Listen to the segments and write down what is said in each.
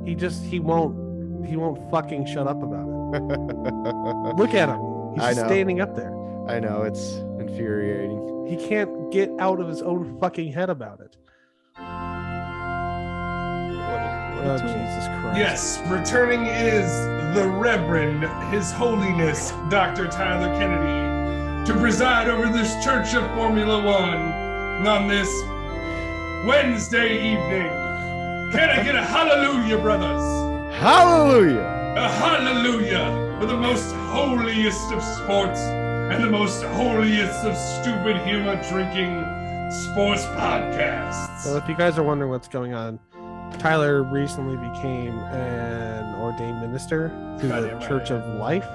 he won't fucking shut up about it. Look at him. He's just standing up there. I know, it's infuriating. He can't get out of his own fucking head about it. Oh, Jesus Christ. Yes, returning is the Reverend, His Holiness, Dr. Tyler Kennedy, to preside over this Church of Formula One on this Wednesday evening. Can I get a hallelujah, brothers? Hallelujah! A hallelujah for the most holiest of sports and the most holiest of stupid humor drinking sports podcasts. So if you guys are wondering what's going on, Tyler recently became an ordained minister to the Church of Life.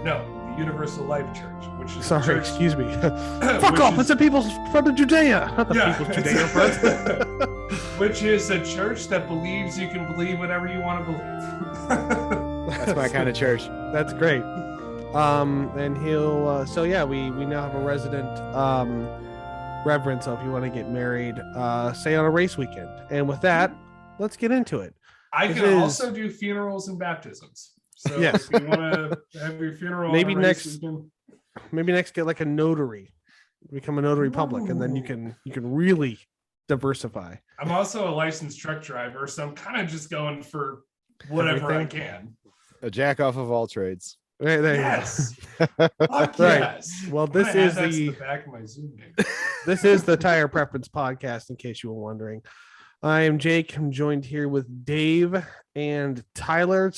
No, the Universal Life Church, which is excuse me. Fuck off! It's the People's Front of Judea, not the People's Judea Front. Which is a church that believes you can believe whatever you want to believe. That's my kind of church. That's great. And he'll we now have a resident reverend. So if you want to get married, say on a race weekend. And with that, let's get into it. I can also do funerals and baptisms. So if you want to have your funeral, maybe next get like a notary, become a notary public, and then you can really diversify. I'm also a licensed truck driver, so I'm kind of just going for whatever I can. A jack off of all trades. Right there. Yes. Fuck yes. Well, this is the back of my Zoom name. This is the Tire Preference Podcast, in case you were wondering. I am Jake. I'm joined here with Dave and Tyler.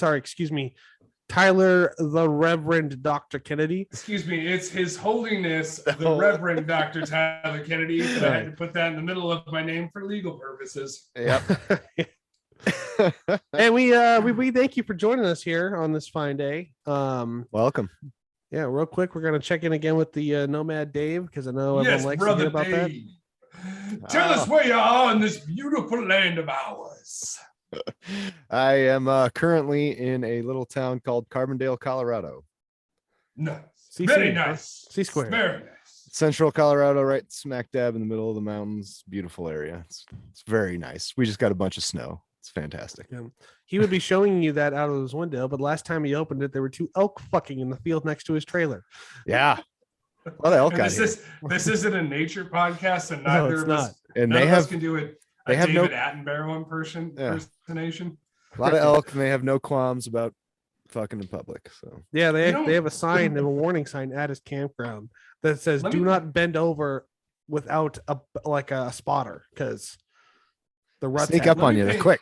Tyler, the Reverend Dr. Kennedy. Excuse me, it's His Holiness, the Reverend Dr. Tyler Kennedy, but I had to put that in the middle of my name for legal purposes. Yep. And we thank you for joining us here on this fine day. Welcome. Yeah, real quick, we're gonna check in again with the Nomad Dave, because I know everyone likes to hear about Dave. Tell us where you are in this beautiful land of ours. I am currently in a little town called Carbondale, Colorado. Nice. Very nice. C-square. Very nice. Central Colorado, right smack dab in the middle of the mountains. Beautiful area. It's very nice. We just got a bunch of snow. It's fantastic. Yeah. He would be showing you that out of his window, but last time he opened it, there were 2 elk fucking in the field next to his trailer. Yeah. Well, the elk This isn't a nature podcast, and neither of us, and none of us can do it. They have David Attenborough impersonation. A lot of elk, and they have no qualms about fucking in public. So yeah, they have a sign, they have a warning sign at his campground that says "Do not bend over without a spotter," because the ruts sneak up on you. They're quick.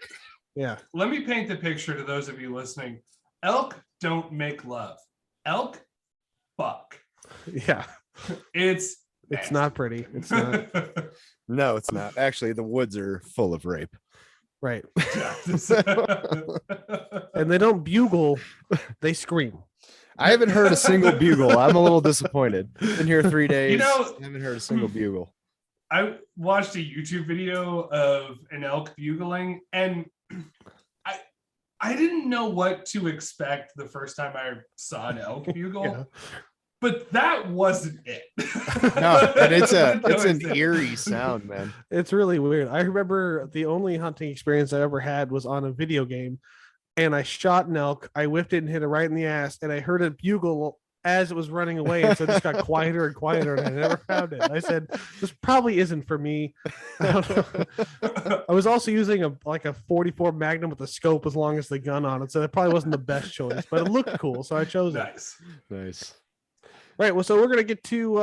Yeah. Let me paint the picture to those of you listening. Elk don't make love. Elk fuck. Yeah. It's not pretty. It's not. No, it's not. Actually, the woods are full of rape. Right. And they don't bugle, they scream. I haven't heard a single bugle. I'm a little disappointed. Been here 3 days. I haven't heard a single bugle. I watched a YouTube video of an elk bugling, and I didn't know what to expect the first time I saw an elk bugle. Yeah. But that wasn't it. No, and it's an eerie sound, man. It's really weird. I remember the only hunting experience I ever had was on a video game, and I shot an elk. I whipped it and hit it right in the ass, and I heard it bugle as it was running away, and so it just got quieter and quieter, and I never found it. I said, "This probably isn't for me." I was also using a 44 Magnum with a scope as long as the gun on it, so it probably wasn't the best choice, but it looked cool, so I chose it. Nice. Right. Well, so we're going to get to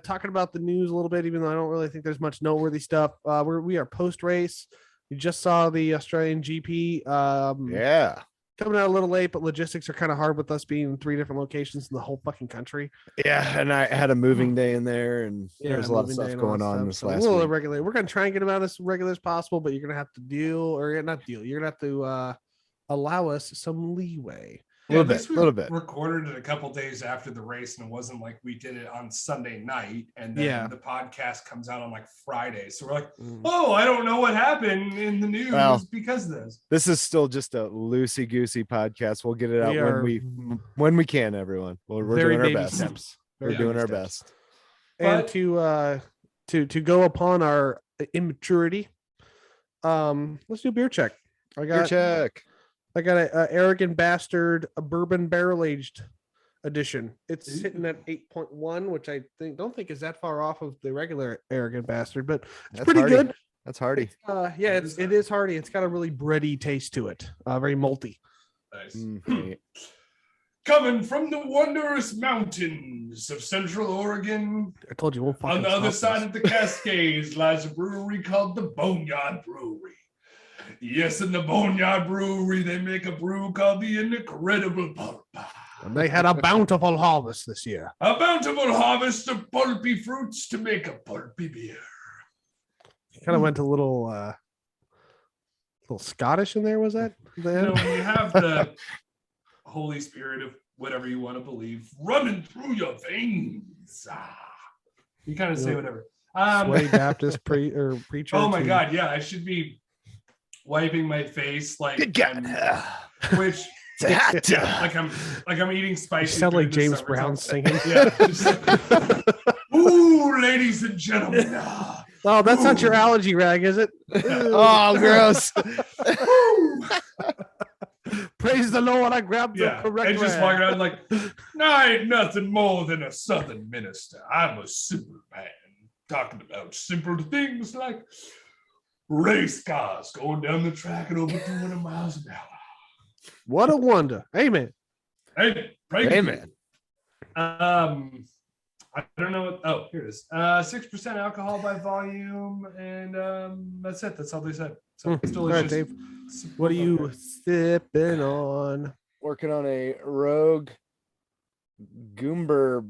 talking about the news a little bit, even though I don't really think there's much noteworthy stuff. We are post-race. You just saw the Australian GP. Yeah. Coming out a little late, but logistics are kind of hard with us being in 3 different locations in the whole fucking country. Yeah, and I had a moving day in there, and there's a lot of stuff going on this last week. Irregular. We're going to try and get them out as regular as possible, but you're going to have to You're going to have to allow us some leeway. A little bit. Recorded it a couple days after the race, and it wasn't like we did it on Sunday night, and then the podcast comes out on like Friday. So we're like, oh, I don't know what happened in the news because of this. This is still just a loosey goosey podcast. We'll get it out when we can. Everyone, we're doing our best. Steps. We're doing our best. And to go upon our immaturity, let's do a beer check. Beer check. I got a Arrogant Bastard, a bourbon barrel aged edition. It's sitting at 8.1, which I don't think is that far off of the regular Arrogant Bastard, but it's pretty hardy. good. That's hardy. Yeah, it is hardy. It's got a really bready taste to it. Very malty. Nice. Coming from the wondrous mountains of Central Oregon, I told you, won't on the other side of the Cascades lies a brewery called the Boneyard Brewery. Yes, in the Boneyard Brewery, they make a brew called the Incredible Pulp. And they had a bountiful harvest this year. A bountiful harvest of pulpy fruits to make a pulpy beer. Kind of went a little Scottish in there, was that? When you have the Holy Spirit of whatever you want to believe running through your veins. You kind of say whatever. Sway Baptist preacher. Oh my God, yeah, I should be wiping my face like which like I'm eating spicy. You sound like James Brown singing. Yeah. Ooh, ladies and gentlemen. Oh, that's not your allergy rag, is it? Oh, gross. Praise the Lord, I grabbed the correct and just rag. walking around like, I ain't nothing more than a Southern minister. I'm a simple man talking about simple things like race cars going down the track at over 200 miles an hour. What a wonder. Amen. Hey, Amen. I don't know what, oh, here it is. 6% alcohol by volume, and that's it. That's all they said. So it's All right, delicious. Dave. What are you sipping on? Working on a Rogue Goomber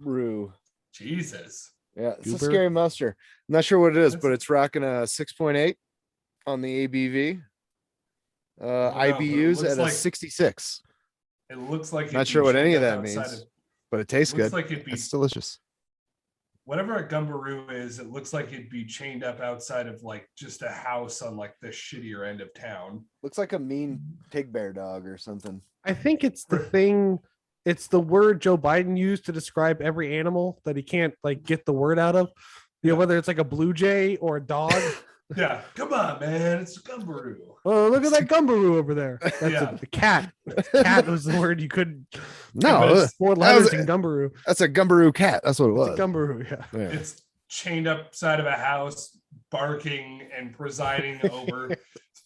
brew. Jesus. Yeah, it's Goober? a scary monster. I'm not sure what it is, That's- but it's rocking a 6.8 on the ABV. but IBUs it looks at a like- 66. It looks like Not it'd sure be what any chained of up that outside means, of- but it tastes looks good. like it'd be It's delicious. whatever a gumbaroo is. It looks like it'd be chained up outside of like just a house on like the shittier end of town. Looks like a mean pig bear dog or something. I think it's the thing. It's the word Joe Biden used to describe every animal that he can't like get the word out of. You know, whether it's like a blue jay or a dog. Yeah, come on, man, it's a gumbaroo. Oh, look at that gumbaroo over there. That's Yeah. the cat. Cat was the word you couldn't. No, it's Four that letters was- in gumbaroo. that's a Gumbaroo cat. That's what it It's was. a gumbaroo. Yeah. Yeah. It's chained up side of a house, barking and presiding over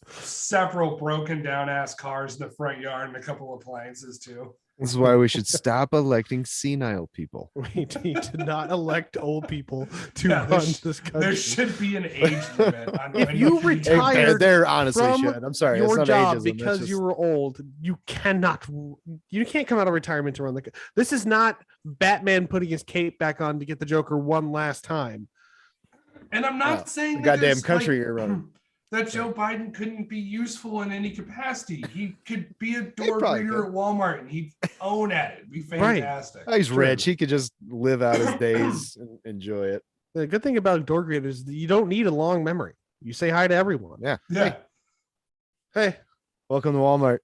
several broken down ass cars in the front yard and a couple appliances too. This is why we should stop electing senile people. We need to not elect old people to Yeah, there run sh- this country. There should be an age limit on If when you can- Hey, retire there honestly from should. I'm sorry. your it's not job ageism. because That's you just- were old. You can't come out of retirement to run the. This is not Batman putting his cape back on to get the Joker one last time. And I'm not Oh, saying the that goddamn there's, country like, you're running. that Joe Biden couldn't be useful in any capacity. He could be a door probably greeter could. at Walmart and he'd own at it. It'd be Right. fantastic. Oh, he's True. rich. He could just live out his days and enjoy it. The good thing about door greeters is that you don't need a long memory. You say hi to everyone. Yeah. Yeah. Hey, Welcome to Walmart.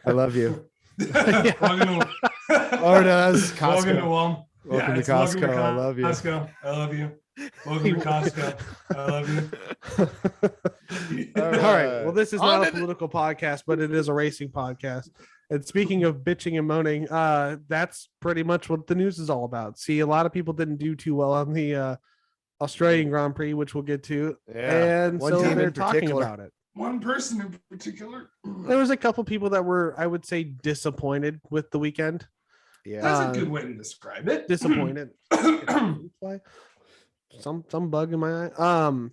I love you. Welcome to, Oh, no, that's welcome to Costco. Walmart. Welcome to it's Costco. I love you. Costco. I love you. Welcome to Costco. I love you. All all right. Well, this is On not to a the- political podcast, but it is a racing podcast. And speaking of bitching and moaning, that's pretty much what the news is all about. See, a lot of people didn't do too well on the Australian Grand Prix, which we'll get to, Yeah. and One so team they're in talking particular. about it. One person in particular. There was a couple people that were, I would say, disappointed with the weekend. Yeah. That's a good way to describe it. Disappointed. some bug in my eye.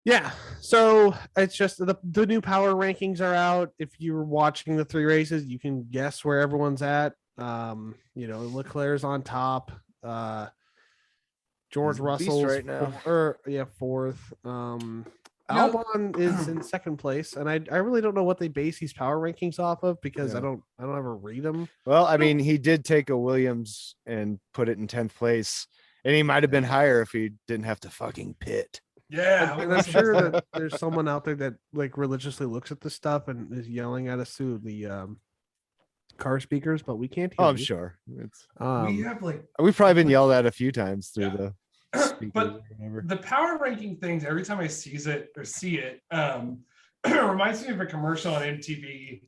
Yeah, so it's just the new power rankings are out. If you're watching the three races, you can guess where everyone's at. Leclerc's on top. George He's the beast Russell's right now. fourth. No. Albon is in second place, and I really don't know what they base these power rankings off of because Yeah. I don't ever read them. Well, I mean, he did take a Williams and put it in 10th place, and he might have been higher if he didn't have to fucking pit. Yeah. And I'm sure that there's someone out there that like religiously looks at this stuff and is yelling at us through the car speakers, but we can't hear. Oh, I'm you. sure. It's we have like we've probably been yelled at a few times through Yeah. the speakers But or whatever. the power ranking things, every time I see it, it reminds me of a commercial on MTV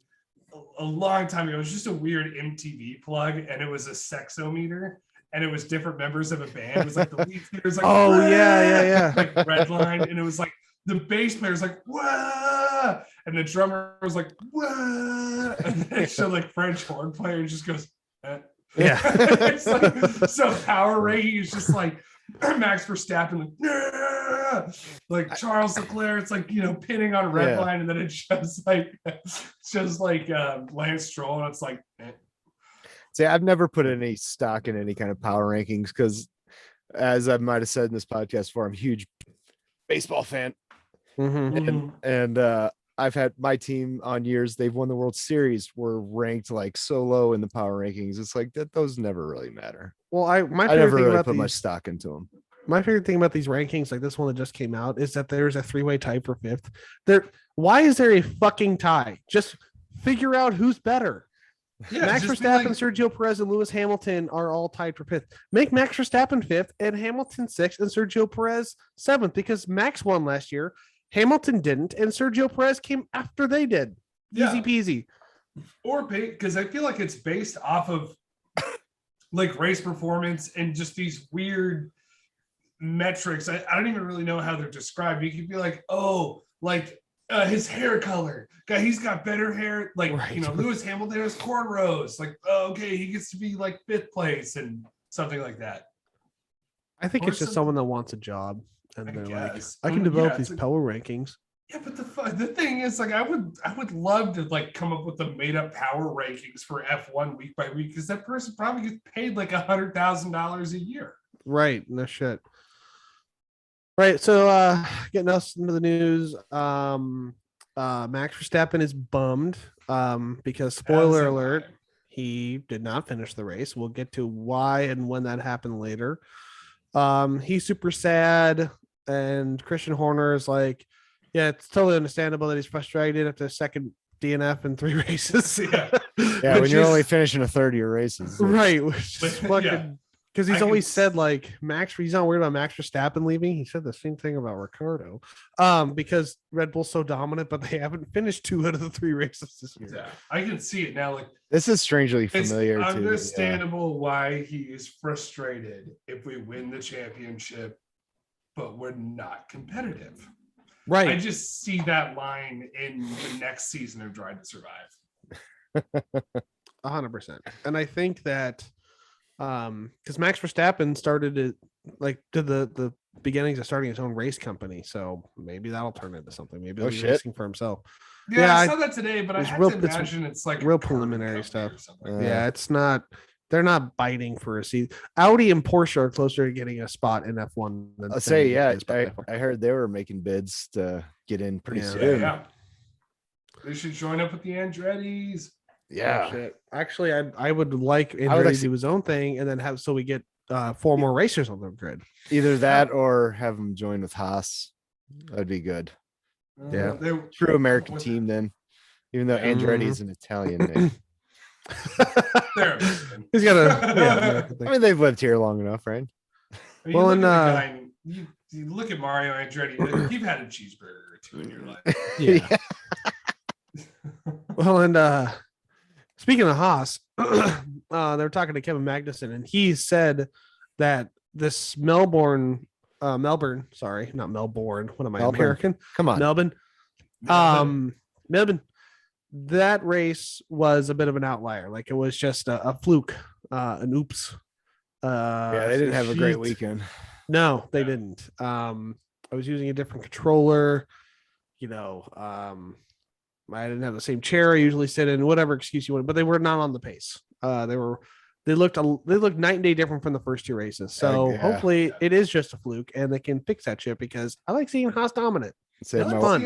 a long time ago. It was just a weird MTV plug, and it was a sexometer, and it was different members of a band. It was like the lead singer was like, Oh, yeah. like Redline, and it was like the bass player's like, wah, and the drummer was like, wah, and then it showed like French horn player just goes, Yeah. It's like, so Power Ranking is just like Max Verstappen, like Charles Leclerc. It's like, pinning on a red line, and then it shows like Lance Stroll, and it's like. See, I've never put any stock in any kind of power rankings because, as I might have said in this podcast before, I'm a huge baseball fan, and I've had my team on years. They've won the World Series. Were ranked like so low in the power rankings. It's like that; those never really matter. Well, I my never favorite thing really about put these, much stock into them. my favorite thing about these rankings, like this one that just came out, is that there's a 3-way tie for 5th. Why is there a fucking tie? Just figure out who's better. Yeah, Max Verstappen, Sergio Perez, and Lewis Hamilton are all tied for 5th. Make Max Verstappen 5th and Hamilton 6th and Sergio Perez 7th, because Max won last year. Hamilton didn't, and Sergio Perez came after they did. Easy peasy. Or because I feel like it's based off of like race performance and just these weird metrics. I don't even really know how they're described. You could be like, oh, like his hair color. Guy, he's got better hair. Like, Lewis Hamilton has cornrows. Like, okay, he gets to be like 5th place and something like that. I think it's just someone that wants a job, and they're like, I can mean, develop these power rankings. Yeah, but the thing is, like, I would love to like come up with the made up power rankings for F1 week by week, because that person probably gets paid like $100,000 a year. Right, no shit. Right, so getting us into the news, Max Verstappen is bummed because, spoiler alert, he did not finish the race. We'll get to why and when that happened later. He's super sad, and Christian Horner is like, yeah, it's totally understandable that he's frustrated after the second DNF in 3 races. Yeah, when you're only finishing a third of your races. Right, which is fucking... Because he's always said like he's not worried about Max Verstappen leaving. He said the same thing about Ricardo, because Red Bull's so dominant, but they haven't finished 2 out of the 3 races this year. Yeah, I can see it now. Like, this is strangely familiar. It's understandable why he is frustrated if we win the championship, but we're not competitive. Right. I just see that line in the next season of Drive to Survive. 100%, and I think that. Because Max Verstappen started it to the beginnings of starting his own race company, so maybe that'll turn into something. Maybe he'll be racing for himself. Yeah, I saw that today, but I had to imagine it's like real preliminary stuff. Yeah, it's not. They're not biting for a seat. Audi and Porsche are closer to getting a spot in F1 than I'll say. Yeah, I heard they were making bids to get in pretty soon. Yeah, they should join up with the Andrettis. Yeah, oh, actually, I would like Andretti to do his own thing, and then so we get 4 more racers on the grid. Either that or have them join with Haas. That'd be good. Yeah, true American team then, even though Andretti is an Italian name. He's got a. I mean, they've lived here long enough, right? Well, and you look at Mario Andretti. You've had a cheeseburger or 2 in your life. Yeah. Well, and speaking of Haas, they were talking to Kevin Magnussen, and he said that this Melbourne, sorry, not Melbourne. What am I, American? Come on. Melbourne. That race was a bit of an outlier. Like, it was just a fluke, an oops. Yeah, they didn't have a great weekend. No, they didn't. I was using a different controller, I didn't have the same chair I usually sit in, whatever excuse you want, but they were not on the pace. They looked night and day different from the first 2 races. So hopefully it is just a fluke and they can fix that shit, because I like seeing Haas dominant. It's fun.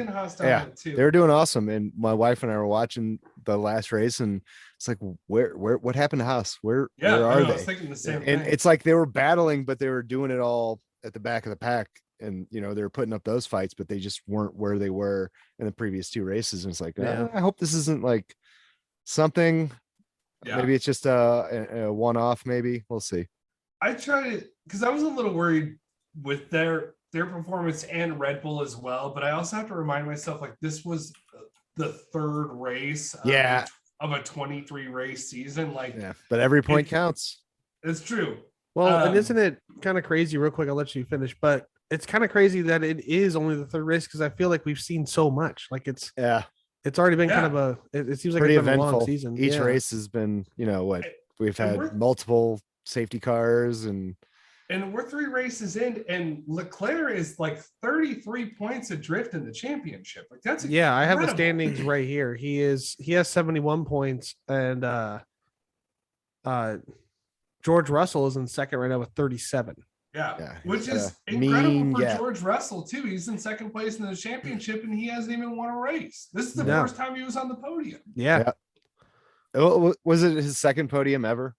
They were doing awesome. And my wife and I were watching the last race, and it's like, what happened to Haas? Where are they? I was thinking the same and thing. It's like they were battling, but they were doing it all at the back of the pack. And they were putting up those fights, but they just weren't where they were in the previous 2 races. And it's like, I hope this isn't like something. Maybe it's just a one-off. Maybe we'll see. I tried it because I was a little worried with their their performance and Red Bull as well. But I also have to remind myself, like, this was the third race of a 23 race season. Like, but every point counts. It's true. Well, and isn't it kind of crazy, real quick, I'll let you finish, but it's kind of crazy that it is only the third race because I feel like we've seen so much. Like it's already been kind of it seems like pretty it's been eventful. A long season. Each race has been, we've had multiple safety cars and we're 3 races in, and Leclerc is like 33 points adrift in the championship. Like that's incredible. I have the standings right here. He has 71 points, and George Russell is in second right now with 37. Yeah, which is incredible for George Russell too. He's in second place in the championship, and he hasn't even won a race. This is the first time he was on the podium. Yeah. Was it his second podium ever?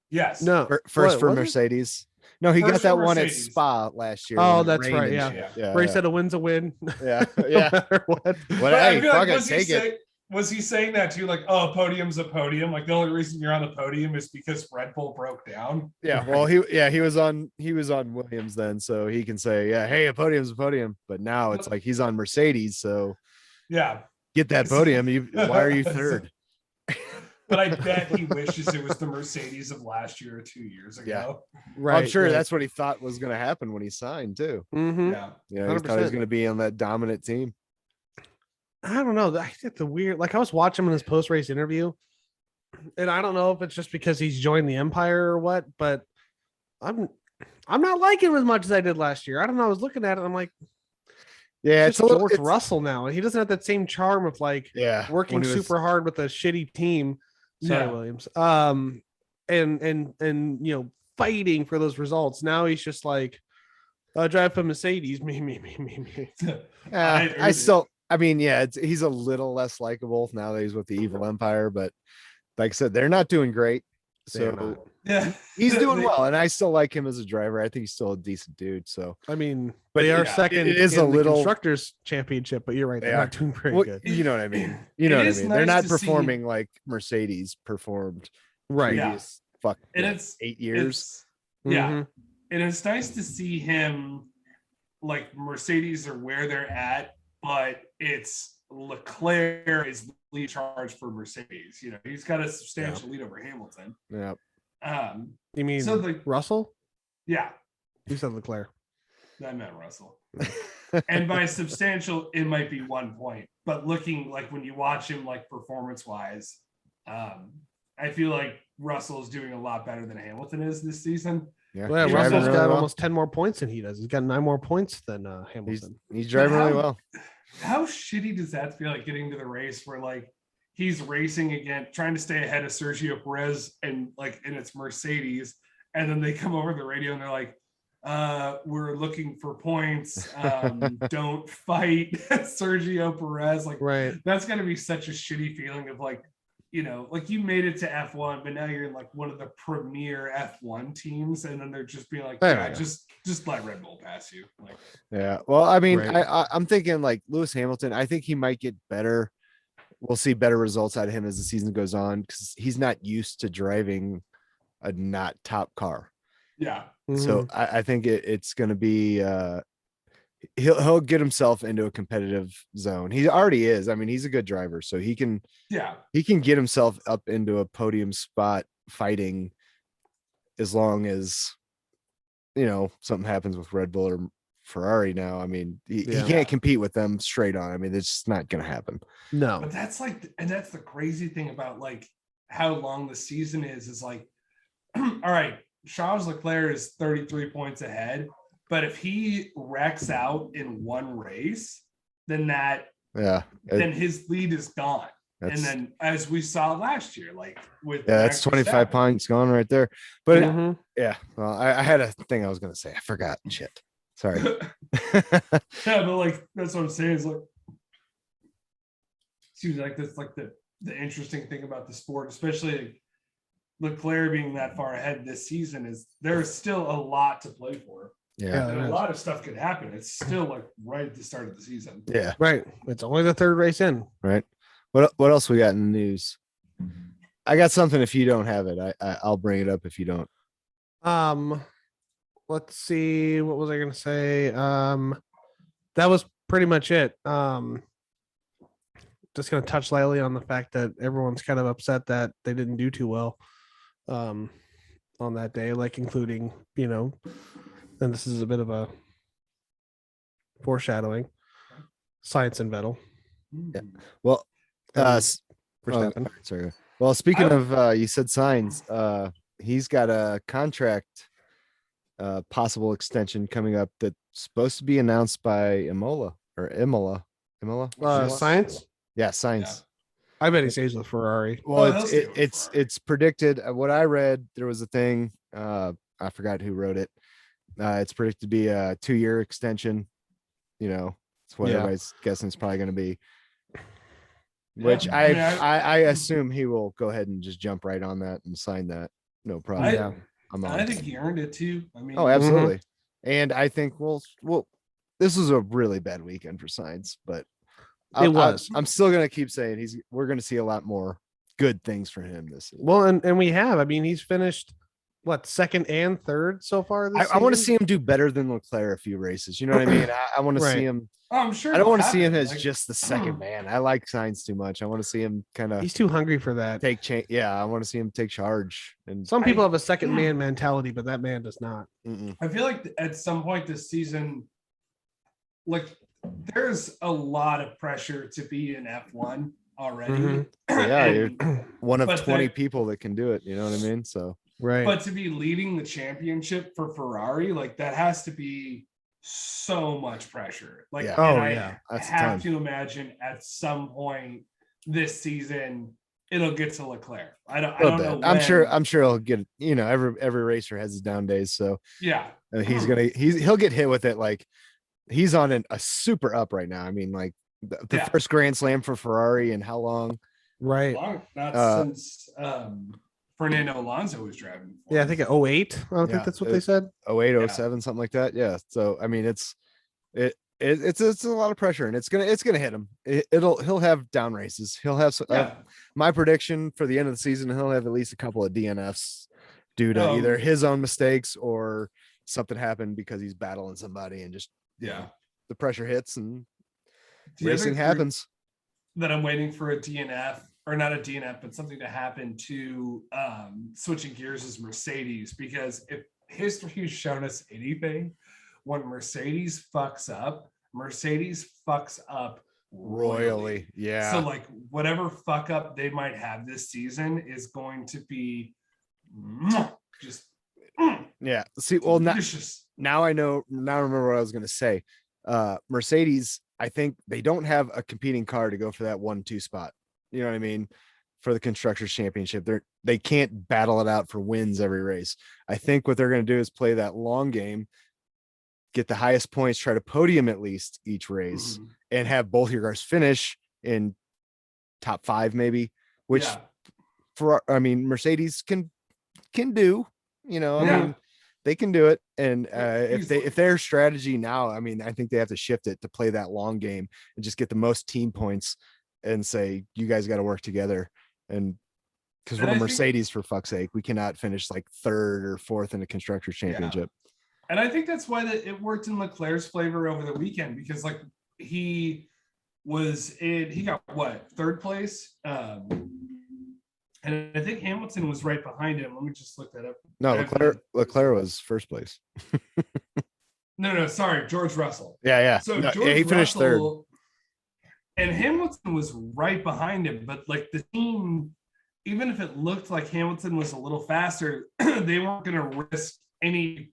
Yes. No. First for Mercedes. No, he got that one at Spa last year. Oh, that's right. Yeah. Where he said a win's a win. Yeah. No matter what. Hey, fuck it, take it. Was he saying that too? Like, oh, a podium's a podium. Like the only reason you're on the podium is because Red Bull broke down. Yeah. Well, he was on Williams then, so he can say, hey, a podium's a podium. But now it's like he's on Mercedes, so get that podium. Why are you third? But I bet he wishes it was the Mercedes of last year or 2 years ago. Yeah. Right. I'm sure that's what he thought was going to happen when he signed too. Mm-hmm. He thought he was going to be on that dominant team. I don't know. I think the weird, like I was watching him in his post-race interview, and I don't know if it's just because he's joined the Empire or what, but I'm not liking him as much as I did last year. I don't know. I was looking at it, I'm like, it's George Russell now, and he doesn't have that same charm of like working super hard with a shitty team. Sorry, Williams. And fighting for those results. Now he's just like, drive a Mercedes, me. He's a little less likable now that he's with the evil empire, but like I said, they're not doing great. So he's doing well, and I still like him as a driver. I think he's still a decent dude. So I mean, but they are second. It is in the constructors championship, but you're right, they're not doing very good. You know what I mean? They're not performing like Mercedes performed. Right. It's 8 years. And it's nice to see him like Mercedes are where they're at, but it's Leclerc is lead charge for Mercedes. He's got a substantial lead over Hamilton. Yeah. You mean Russell? Yeah. You said Leclerc. I meant Russell. And by substantial, it might be 1 point. But looking like when you watch him like performance wise, I feel like Russell is doing a lot better than Hamilton is this season. Yeah, Russell's got almost 10 more points than he does. He's got 9 more points than Hamilton. He's driving really well. How shitty does that feel like getting to the race where like he's racing again, trying to stay ahead of Sergio Perez and it's Mercedes, and then they come over the radio and they're like, we're looking for points. Don't fight Sergio Perez. Like, that's gonna be such a shitty feeling of like, like you made it to F1, but now you're in like one of the premier F1 teams, and then they're just being like, just let Red Bull pass you. Like, well, I mean, I'm thinking like Lewis Hamilton. I think he might get better. We'll see better results out of him as the season goes on because he's not used to driving a not top car. Yeah. So I think it's going to be. He'll get himself into a competitive zone. He already is. I mean, he's a good driver, so he can get himself up into a podium spot fighting as long as something happens with Red Bull or Ferrari now. I mean, he can't compete with them straight on. I mean, it's just not going to happen. No. But that's that's the crazy thing about like how long the season is like, all right, Charles Leclerc is 33 points ahead. But if he wrecks out in one race, then then his lead is gone. And then as we saw last year, like with that's 25 points gone right there. But well, I had a thing I was gonna say. I forgot. Shit. Sorry. But like that's what I'm saying is like seems like that's like the interesting thing about the sport, especially Leclerc being that far ahead this season, is there's still a lot to play for. Yeah, and a lot of stuff could happen. It's still like right at the start of the season. Yeah, right. It's only the third race in. Right. What else we got in the news? I got something. If you don't have it, I'll bring it up. If you don't, let's see. What was I going to say? That was pretty much it. Just going to touch lightly on the fact that everyone's kind of upset that they didn't do too well on that day, like including, and this is a bit of a foreshadowing, Science and Vettel. Yeah. Well, Verstappen. sorry. Well, speaking of, you said signs. He's got a contract, possible extension coming up that's supposed to be announced by Imola. Science. Yeah, Science. I bet he stays with Ferrari. Well, it's predicted. What I read, there was a thing. I forgot who wrote it. It's predicted to be a 2-year extension. It's what everybody's guessing it's probably going to be. Which I assume he will go ahead and just jump right on that and sign that. No problem. I think he earned it too. Oh, absolutely. And I think this was a really bad weekend for Sainz, but I'm still gonna keep saying we're gonna see a lot more good things for him this season. Well, and we have. I mean, he's finished second and third so far this season? I want to see him do better than Leclerc a few races. You know what I mean? I want to see him. Oh, I'm sure. I don't want to see him as just the second man. I like Sainz too much. I want to see him kind of. He's too hungry for that. Yeah, I want to see him take charge. And some people have a second man mentality, but that man does not. I feel like at some point this season, there's a lot of pressure to be in F1 already. Yeah, you're one of 20 people that can do it. You know what I mean? So right. But to be leading the championship for Ferrari, that has to be so much pressure. I have to imagine at some point this season it'll get to Leclerc. I don't know. I'm sure he'll get. Every racer has his down days. So yeah, he'll get hit with it. He's on a super up right now. I mean, the first Grand Slam for Ferrari in how long? Right. Not since Fernando Alonso was driving. I think at 08. I think that's what they said. 08, 07, something like that. Yeah. So I mean, it's a lot of pressure, and it's gonna hit him. He'll have down races. He'll have my prediction for the end of the season. He'll have at least a couple of DNFs due to either his own mistakes or something happened because he's battling somebody, and just the pressure hits and racing happens. That I'm waiting for a DNF. Or not a DNF, but something to happen to switching gears is Mercedes. Because if history has shown us anything, when Mercedes fucks up royally. Yeah. So whatever fuck up they might have this season is going to be just yeah. See, well, now I know. Now I remember what I was going to say. Mercedes, I think they don't have a competing car to go for that 1-2 spot. You know what I mean? For the Constructors Championship, they can't battle it out for wins every race. I think what they're going to do is play that long game, get the highest points, try to podium at least each race, and have both your cars finish in top 5, maybe. Which, Mercedes can do. I mean, they can do it. And if their strategy now, I mean, I think they have to shift it to play that long game and just get the most team points. And say, you guys got to work together. And because we're Mercedes, for fuck's sake, we cannot finish 3rd or 4th in the Constructors Championship. And I think that's why it worked in Leclerc's favor over the weekend, because he got 3rd place. And I think Hamilton was right behind him. Let me just look that up. No, Leclerc was 1st place. No, sorry, George Russell. Yeah. So he finished 3rd. And Hamilton was right behind him, but the team, even if it looked like Hamilton was a little faster, they weren't going to risk any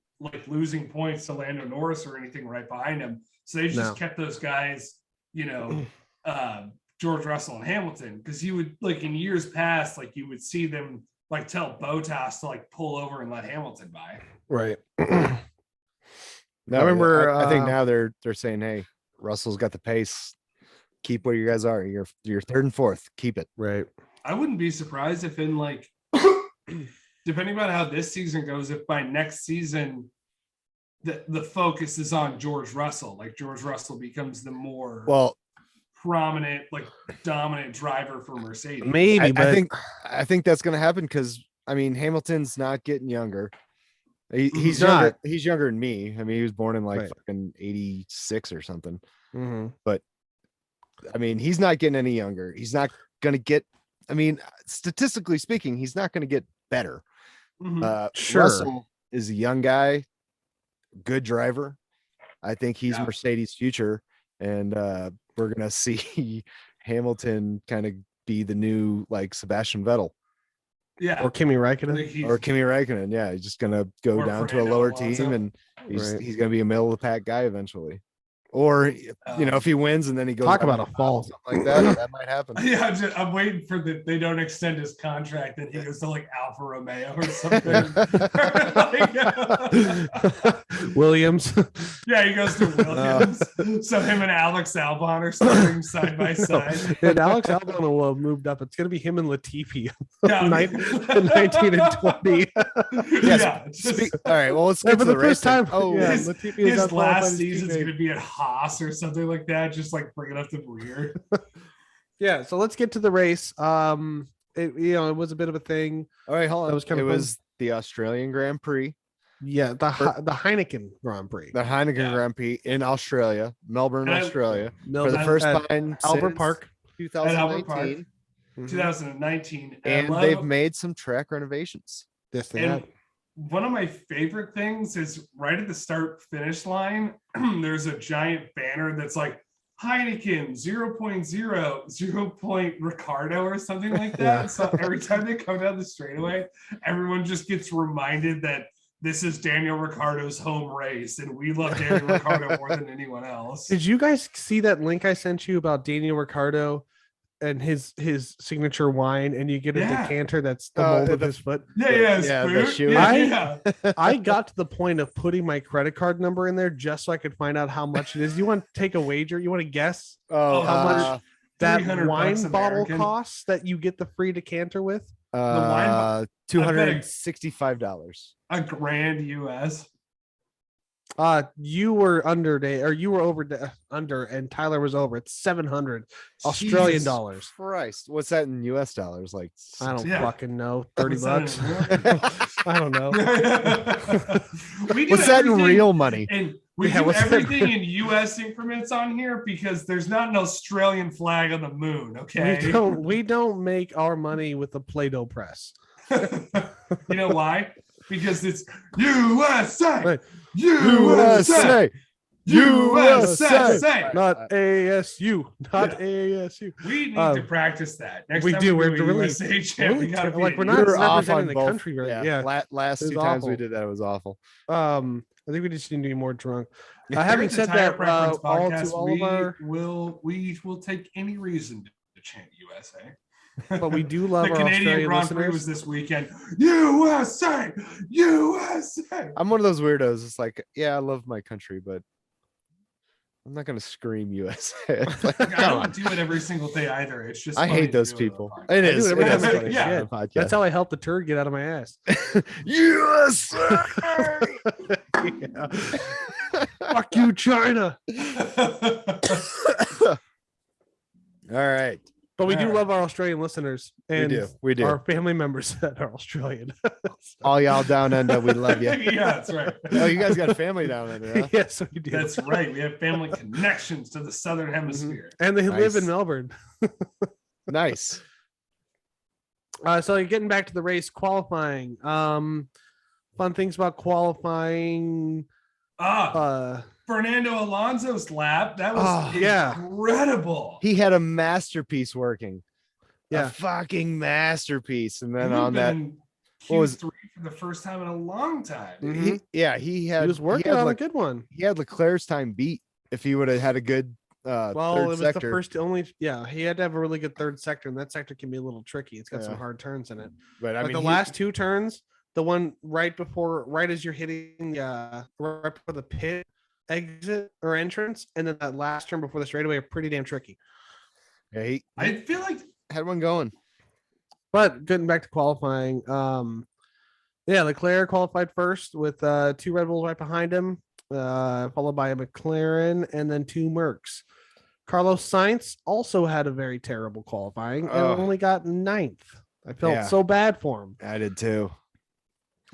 losing points to Lando Norris or anything right behind him. So they just kept those guys, George Russell and Hamilton, because you would in years past, you would see them tell Bottas to pull over and let Hamilton by. Right. No, I remember. I think now they're saying, hey, Russell's got the pace. Keep where you guys are. You're 3rd and 4th. Keep it. Right. I wouldn't be surprised if depending on how this season goes, if by next season the focus is on George Russell, George Russell becomes the more prominent, dominant driver for Mercedes. Maybe, but I think that's going to happen because Hamilton's not getting younger. He's Not. younger. He's younger than me. I mean, he was born in like Right. fucking 86 or something. Mm-hmm. But I mean, he's not getting any younger. He's not gonna get. I mean, statistically speaking, he's not gonna get better. Sure. Russell is a young guy, good driver. I think he's Mercedes' future, and we're gonna see Hamilton kind of be the new like Sebastian Vettel. Yeah. Or Kimi Räikkönen. Or Kimi Räikkönen. Yeah, he's just gonna go down to a lower team, and he's gonna be a middle of the pack guy eventually. Or if he wins and then he goes talk about a fall, something like that might happen. Yeah, I'm waiting for they don't extend his contract and he goes to like Alfa Romeo or something. Williams. Yeah, he goes to Williams. So him and Alex Albon are starting side by side. And Alex Albon will have moved up. It's gonna be him and Latifi. Yeah. 19 and 20. All right, well, let's get to the first time. Oh, yeah, his last season's gonna be at Haas or something like that, just like bringing up the rear. Yeah, so let's get to the race. It was a bit of a thing. All right, hold on. That was kind of was the Australian Grand Prix. Yeah, the Heineken Grand Prix. The Heineken Grand Prix in Australia, Melbourne, Australia, for the first time Albert Park, 2019. 2019, and they've made some track renovations. This thing. One of my favorite things is right at the start finish line, there's a giant banner that's like Heineken 0.0, 0. Ricardo or something like that. Yeah. So every time they come down the straightaway, everyone just gets reminded that this is Daniel Ricciardo's home race, and we love Daniel Ricciardo more than anyone else. Did you guys see that link I sent you about Daniel Ricciardo and his signature wine, and you get a decanter that's the mold of his foot? The shoe. I got to the point of putting my credit card number in there just so I could find out how much it is. You want to take a wager? You want to guess how much that wine bottle costs that you get the free decanter with? $265. $1,000 US. You were under, and Tyler was over. It's 700 Australian dollars. Christ, what's that in US dollars? Like, I don't fucking know. $30. I don't know. What's that in real money? And we do everything in US increments on here because there's not an Australian flag on the moon. Okay, we don't make our money with the Play-Doh press. You know why? Because it's USA. Right. USA. Not ASU. Not ASU. We need to practice that. Next time do. We're really USA champ. we're not representing the country. Right? Yeah. Last two times we did that, it was awful. I think we just need to be more drunk. Having said that, we will take any reason to chant USA. But we do love the our Canadian Australian Grand Prix listeners. was this weekend. USA, USA. I'm one of those weirdos. It's like, yeah, I love my country, but I'm not gonna scream USA. Like, I don't do it every single day either. It's just I hate those people. It is. Every time funny. Yeah. That's how I help the turd get out of my ass. USA. Yeah. Fuck you, China. All right. But we do love our Australian listeners and we do. our family members that are Australian. All y'all down under, we love you. Yeah, that's right. Oh, you guys got a family down under, huh? Yes, we do. That's right. We have family connections to the Southern Hemisphere. And they live in Melbourne. Nice. So getting back to the race qualifying. Fun things about qualifying. Fernando Alonso's lap. That was incredible. He had a masterpiece working. Yeah. A fucking masterpiece. And then what was Q3 for the first time in a long time. He was working on a good one. He had Leclerc's time beat if he would have had a good it was sector. The first he had to have a really good third sector, and that sector can be a little tricky. It's got some hard turns in it. But I mean, the last two turns, the one right as you're hitting right before the pit exit or entrance, and then that last turn before the straightaway are pretty damn tricky. Yeah, I feel like had one going. But getting back to qualifying, Leclerc qualified first with 2 Red Bulls right behind him, followed by a McLaren and then 2 Mercs. Carlos Sainz also had a very terrible qualifying and only got 9th. I felt so bad for him. I did too.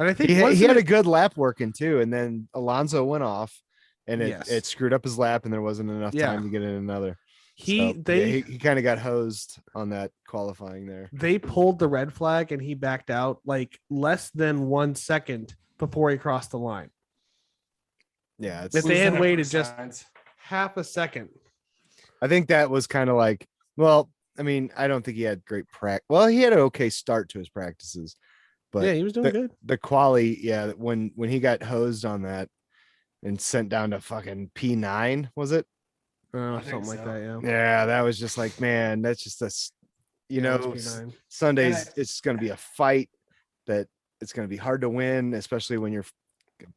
And I think he had a good lap working too, and then Alonso went off, and it screwed up his lap, and there wasn't enough time to get in another. He kind of got hosed on that qualifying there. They pulled the red flag, and he backed out like less than 1 second before he crossed the line. Yeah, if they had waited just half a second, I think that was kind of like, well, I mean, I don't think he had great practice. Well, he had an okay start to his practices, but yeah, he was doing good. The quali, yeah, when he got hosed on that and sent down to fucking P9, was it? Something like that, yeah. Yeah, that was just like, man, that's just Sundays. It's going to be a fight that it's going to be hard to win, especially when you're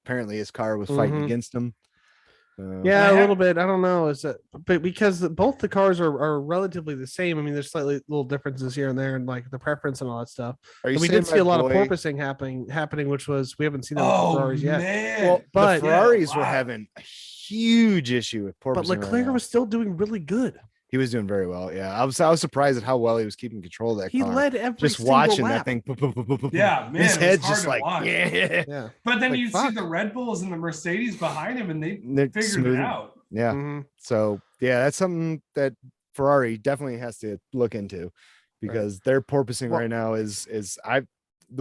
apparently his car was fighting against him. Yeah, a little bit. I don't know. But because both the cars are relatively the same. I mean, there's slightly little differences here and there, and like the preference and all that stuff. We did see a lot of porpoising happening, which was we haven't seen that with Ferraris yet. Well, but the Ferraris were having a huge issue with porpoising. But Leclerc was still doing really good. He was doing very well. Yeah, I was surprised at how well he was keeping control of that car. He led every just watching lap. that thing. Yeah, man, his head just like yeah. But then you see the Red Bulls and the Mercedes behind him, and they figured it out. Yeah. So yeah, that's something that Ferrari definitely has to look into, because their porpoising right now is the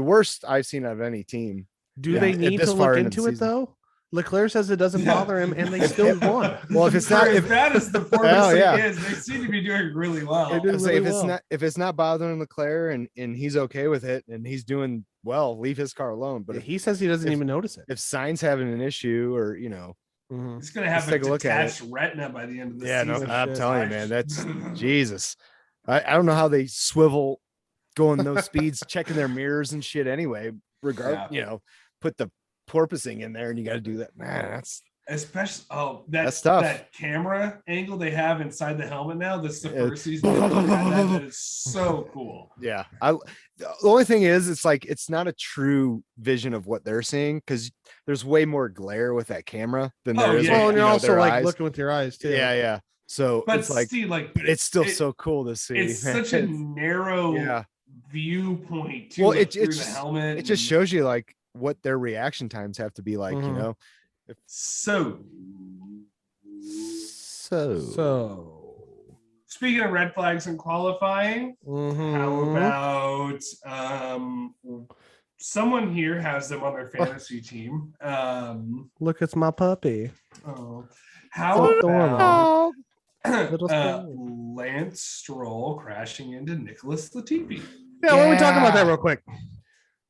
worst I've seen out of any team. Do they need to look into it though? Leclerc says it doesn't bother him, and they still won. Well, if it's not as bad as the porpoising is, they seem to be doing really well. If it's not bothering Leclerc and he's okay with it and he's doing well, leave his car alone. But he says he doesn't even notice it. If Sainz having an issue, or he's gonna have a detached retina by the end of the season. Yeah, no, I'm telling you, man, that's Jesus. I don't know how they swivel going those speeds, checking their mirrors and shit. Anyway, put the porpoising in there, and you got to do that, man. That's especially that's tough. That camera angle they have inside the helmet now. This is the first season. That is so cool. Yeah, the only thing is, it's like it's not a true vision of what they're seeing, because there's way more glare with that camera than there is. Well, and you're also like looking with your eyes too. Yeah. So but it's like, Steve, but it's still so cool to see. It's such a narrow viewpoint too. Well, through the helmet. It just shows you like what their reaction times have to be like, So speaking of red flags in qualifying, how about someone here has them on their fantasy team? Look, it's my puppy. How about Lance Stroll crashing into Nicholas Latifi? Yeah, why don't we talk about that real quick?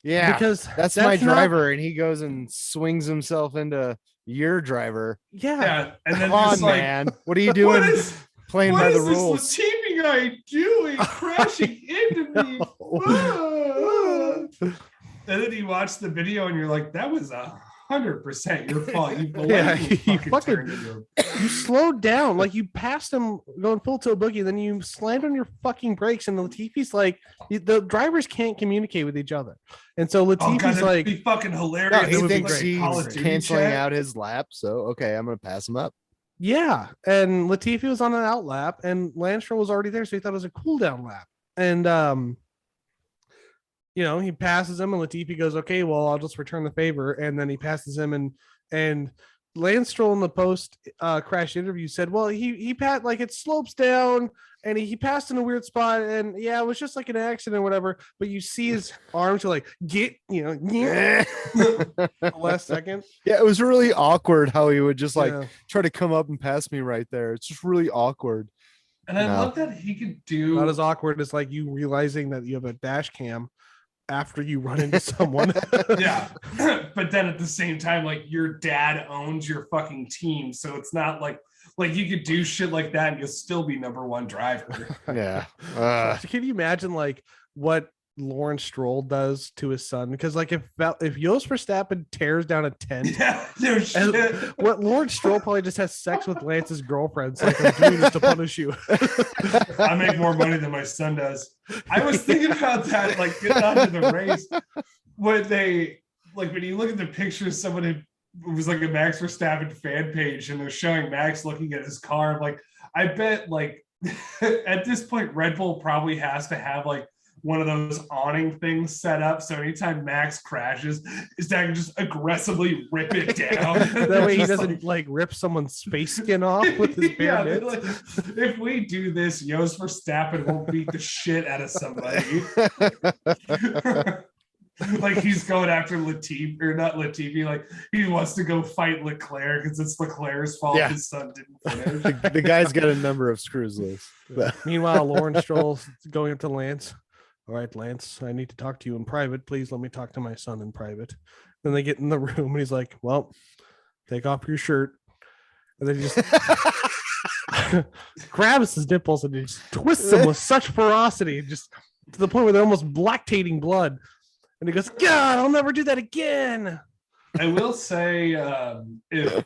Yeah, because that's my driver, and he goes and swings himself into your driver. Yeah. And then come on, man, what are you doing? Playing by the rules. What is this Latifi guy doing? Crashing into me. And then you watch the video, and you're like, "That was 100% your fault." You slowed down, like you passed him going full tilt boogie, then you slammed on your fucking brakes, and Latifi's like, the drivers can't communicate with each other, and so Latifi's like, be fucking hilarious. No, he thinks he's canceling out his lap, so okay, I'm gonna pass him up. Yeah, and Latifi was on an out lap, and Lance Stroll was already there, so he thought it was a cool down lap, and he passes him, and Latifi goes, okay, well, I'll just return the favor. And then he passes him, and Lance Stroll in the post crash interview said, well, he passed, like it slopes down, and he passed in a weird spot, and yeah, it was just like an accident or whatever. But you see his arms to like last second. Yeah, it was really awkward how he would just try to come up and pass me right there. It's just really awkward. And I love that he could do not as awkward as like you realizing that you have a dash cam after you run into someone. Yeah. But then at the same time, like your dad owns your fucking team. So it's not like you could do shit like that and you'll still be number one driver. Yeah. Can you imagine like what Lawrence Stroll does to his son? Because like if Jos Verstappen tears down a tent, what Lawrence Stroll probably just has sex with Lance's girlfriends, like I'm doing this to punish you. I make more money than my son does. I was thinking about that, like getting onto the race when you look at the pictures, someone it was like a Max Verstappen fan page, and they're showing Max looking at his car. I'm like, I bet like at this point Red Bull probably has to have like one of those awning things set up. So anytime Max crashes, his dad can just aggressively rip it down. That way he doesn't like rip someone's face skin off with his bare mitts. Like, if we do this, Jos Verstappen won't beat the shit out of somebody. Like he's going after Latifi, or not Latifi, like he wants to go fight Leclerc because it's Leclerc's fault his son didn't finish. The guy's got a number of screws loose. Meanwhile, Lawrence Stroll's going up to Lance. All right, Lance, I need to talk to you in private. Please let me talk to my son in private. Then they get in the room and he's like, well, take off your shirt. And then he just grabs his nipples and he just twists them with such ferocity, just to the point where they're almost lactating blood. And he goes, God, I'll never do that again. I will say, if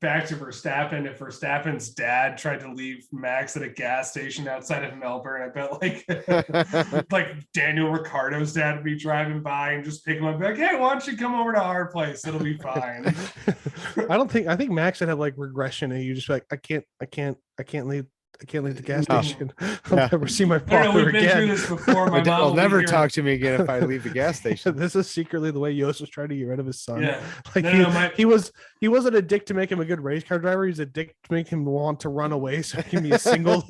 back to Verstappen, if Verstappen's dad tried to leave Max at a gas station outside of Melbourne, I bet like Daniel Ricciardo's dad would be driving by and just pick him up and be like, hey, why don't you come over to our place? It'll be fine. I think Max would have like regression and you just be like, I can't leave the gas station. I'll never see my father we've been again. through this before. My mom will never here. talk to me again if I leave the gas station. This is secretly the way Jos was trying to get rid of his son. Yeah. Like he wasn't a dick to make him a good race car driver. He's a dick to make him want to run away. So he can be a single.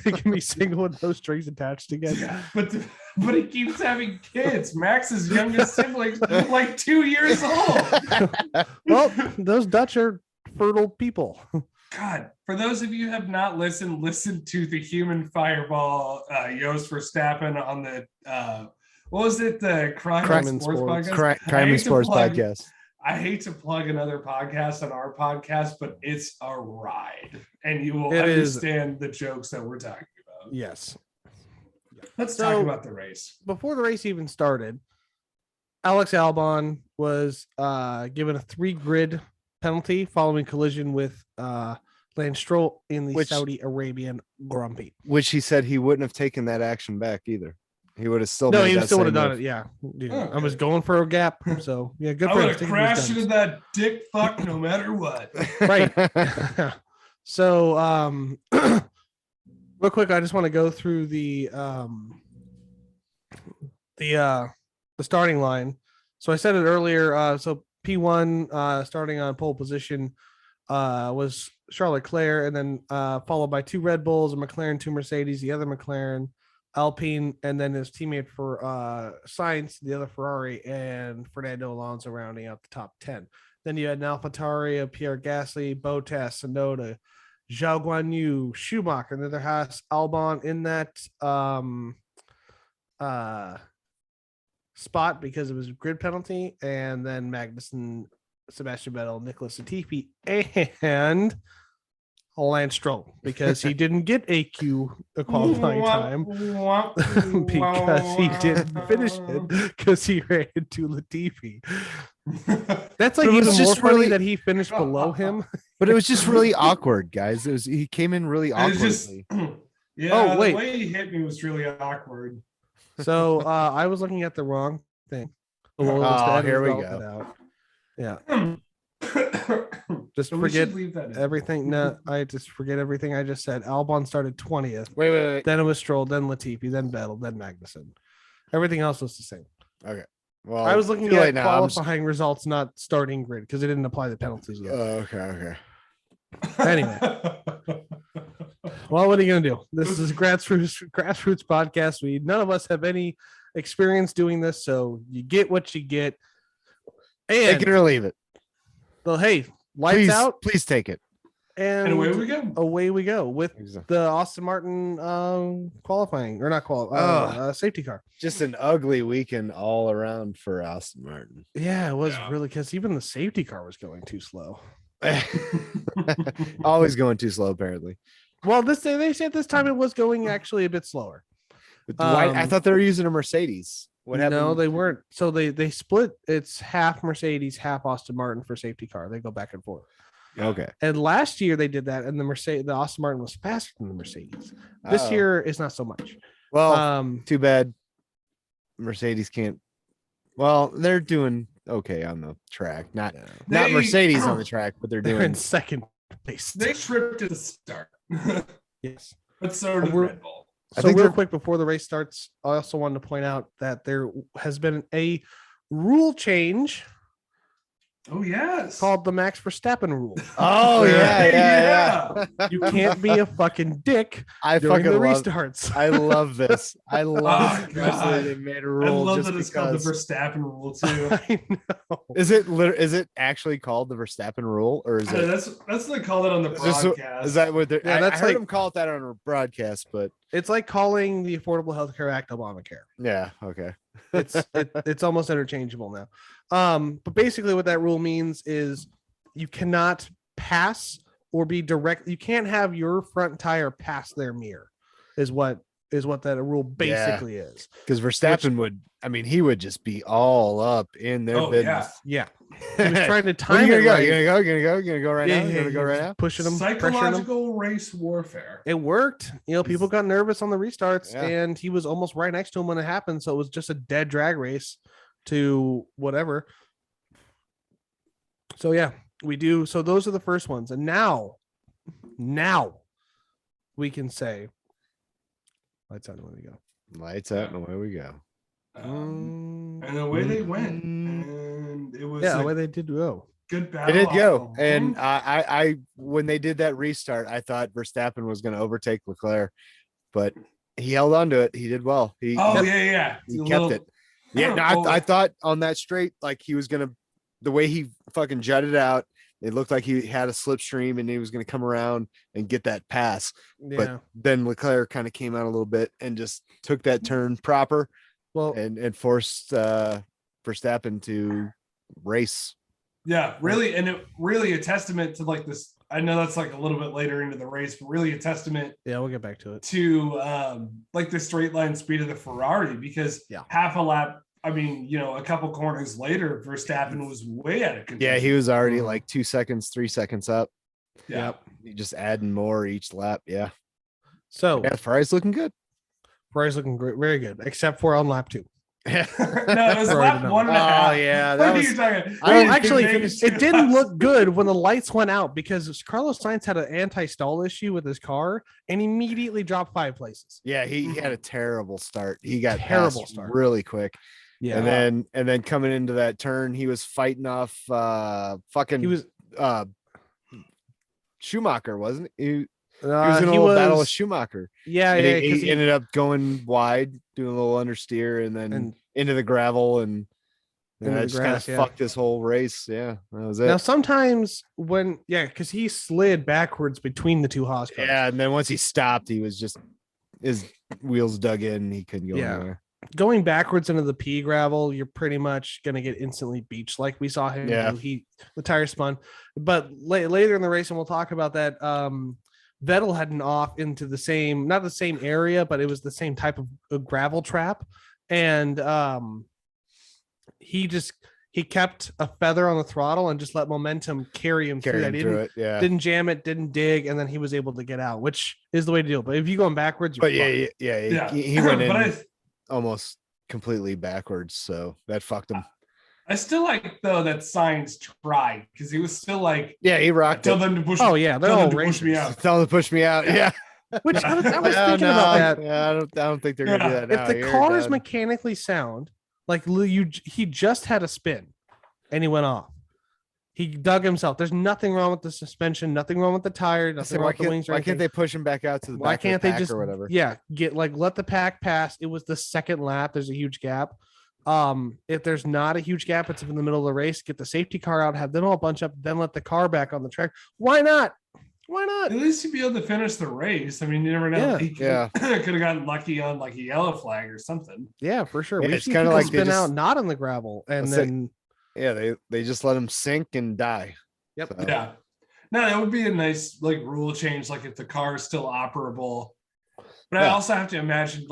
He can be single with no strings attached again. Yeah, but he keeps having kids. Max's youngest sibling's like 2 years old. Well, those Dutch are fertile people. God, for those of you who have not listened, listen to the Human Fireball, Jos Verstappen on the what was it? The Crime and Sports podcast. Crime and Sports podcast. I hate to plug another podcast on our podcast, but it's a ride, and you will understand the jokes that we're talking about. Yes. Let's talk about the race. Before the race even started, Alex Albon was given a 3-grid penalty following collision with Lance Stroll in the Saudi Arabian Grand Prix. Which he said he wouldn't have taken that action back either. He would have still. No, he still would have done it. Yeah, I was going for a gap. So yeah, good. I would have crashed into that dick fuck no matter what. Right. So, real quick, I just want to go through the starting line. So I said it earlier. So P1 starting on pole position was Charles Leclerc, and then followed by 2 Red Bulls, a McLaren, 2 Mercedes, the other McLaren, Alpine, and then his teammate for Sainz, the other Ferrari, and Fernando Alonso rounding out the top 10. Then you had an AlphaTauri, Pierre Gasly, Bottas, Tsunoda, Zhou Guanyu, Schumacher, and then there has Albon in that spot because it was a grid penalty, and then Magnussen, Sebastian Vettel, Nicholas Latifi, and Lance Stroll because he didn't get a qualifying time because he didn't finish it because he ran into Latifi. That's like even more funny that he finished below him. But it was just really awkward, guys. He came in really awkwardly. The way he hit me was really awkward. So I was looking at the wrong thing. Here we go. Yeah. Just forget everything. No, I just forget everything I just said. Albon started 20th. Wait. Then it was Stroll, then Latifi, then Vettel, then Magnussen. Everything else was the same. Okay. Well, I was looking at qualifying results, not starting grid, because it didn't apply the penalties yet. Okay. Anyway. Well, what are you gonna do? This is grassroots podcast. None of us have any experience doing this, so you get what you get. And take it or leave it. Well, hey, lights out. Please take it. And away we go. Away we go with the Aston Martin qualifying or not safety car. Just an ugly weekend all around for Aston Martin. Yeah, it was really because even the safety car was going too slow. Always going too slow, apparently. Well, they said this time it was going actually a bit slower. I thought they were using a Mercedes. What happened? No, they weren't. So they split. It's half Mercedes, half Aston Martin for safety car. They go back and forth. Okay. And last year they did that, and the Aston Martin was faster than the Mercedes. This year is not so much. Well, too bad. Mercedes can't. Well, they're doing okay on the track. Not Mercedes on the track, but they're in second place. They tripped at the start. Yes. But so did Red Bull. I So think real they're- quick before the race starts, I also wanted to point out that there has been a rule change Oh yes. called the Max Verstappen rule. Oh Where yeah. You can't be a fucking dick I during fucking the love. restarts. I love this. I love Oh, especially God. they made a I rule love just that it's called the because. Verstappen rule too. I know. Is it actually called the Verstappen rule, or is it? That's what they called it on the Is this- broadcast. Is that what? Yeah, I that's heard like- them call it that on a broadcast, but It's like calling the Affordable Health Care Act Obamacare. yeah, okay. It's almost interchangeable now. But basically what that rule means is you cannot pass or be direct. You can't have your front tire pass their mirror is what that rule basically is. Because Verstappen would, I mean, he would just be all up in their Oh, business. Yeah. He was trying to When time are it you right. gonna go right now? You're gonna go he right was now. pushing him, pressuring him. Psychological race warfare. It worked. People got nervous on the restarts, Yeah. and he was almost right next to him when it happened. So it was just a dead drag race to whatever. So yeah, we do. So those are the first ones, and now we can say, lights out, away we go. Lights out and away we go. And away they went, and it was Yeah, a the way they did go. good It battle. did go, off. and I when they did that restart, I thought Verstappen was going to overtake Leclerc, but he held on to it. He did well. He He kept it. Yeah, no, I thought on that straight, like he was gonna, the way he fucking jutted out, it looked like he had a slipstream and he was gonna come around and get that pass. Yeah. But then Leclerc kind of came out a little bit and just took that turn proper Well, and forced Verstappen to race. Yeah, really, and it really a testament to like this. I know that's like a little bit later into the race, but really a testament yeah, we'll get back to it. to like the straight line speed of the Ferrari, because half a lap, I mean, a couple corners later, Verstappen was way out of control. Yeah, he was already like 2 seconds, 3 seconds up. Yeah. He just adding more each lap. Yeah. So Yeah, Ferrari's looking good. Ferrari's looking great, very good, except for on lap 2. No, it was Ferrari lap did not. 1.5. Oh yeah, What that are was. you talking? I don't Actually, think it didn't look good when the lights went out because Carlos Sainz had an anti-stall issue with his car and immediately dropped 5 places. Yeah, he had a terrible start. He got Terrible passed start. really quick. Yeah, And then coming into that turn, he was fighting off fucking he was. Schumacher, wasn't he? He was in a he little battle with was- Schumacher. Yeah, And yeah, he, because he ended up going wide, doing a little understeer, and then and into the gravel, and Into that the just kind of grass, yeah. fucked this whole race. Yeah, that was it. now sometimes when because he slid backwards between the two Haas cars. Yeah, and then once he stopped, he was just his wheels dug in. And he couldn't go Yeah. anywhere. Going backwards into the pea gravel, you're pretty much gonna get instantly beached, like we saw him. Yeah. do. The tire spun, but later in the race, and we'll talk about that. Vettel had an off into the same, not the same area, but it was the same type of gravel trap, and he kept a feather on the throttle and just let momentum carry him Carry through. him That through it. Yeah. didn't jam it, didn't dig, and then he was able to get out, which is the way to do it. But if you going backwards, you're But fucked. Yeah. he went in But almost completely backwards, so that fucked him. I still like though that Sainz tried, because he was still like, Yeah, he rocked tell it. them to push. Oh yeah, they're tell all them to push me racers. out. Tell him to push me out. Yeah. Which I was thinking No, about that. Yeah, I don't think they're gonna do that. If now. the You're car is done. mechanically sound, like he just had a spin and he went off. He dug himself. There's nothing wrong with the suspension, nothing wrong with the tire, I nothing said, wrong why with the wings. can't, why can't they push him back out to the Why back of the can't they pack just or whatever? let the pack pass? It was the second lap. There's a huge gap. If there's not a huge gap, it's in the middle of the race. Get the safety car out, have them all bunch up, then let the car back on the track. Why not? Why not? At least he'd be able to finish the race. I mean, you never know. Yeah. He could have gotten lucky on like a yellow flag or something. Yeah, for sure. Yeah, We've it's seen kinda people like they spin just- out not on the gravel, and Let's say- then Yeah, they just let him sink and die. Yep. So, Yeah. No, that would be a nice like rule change, like if the car is still operable. But I Yeah. also have to imagine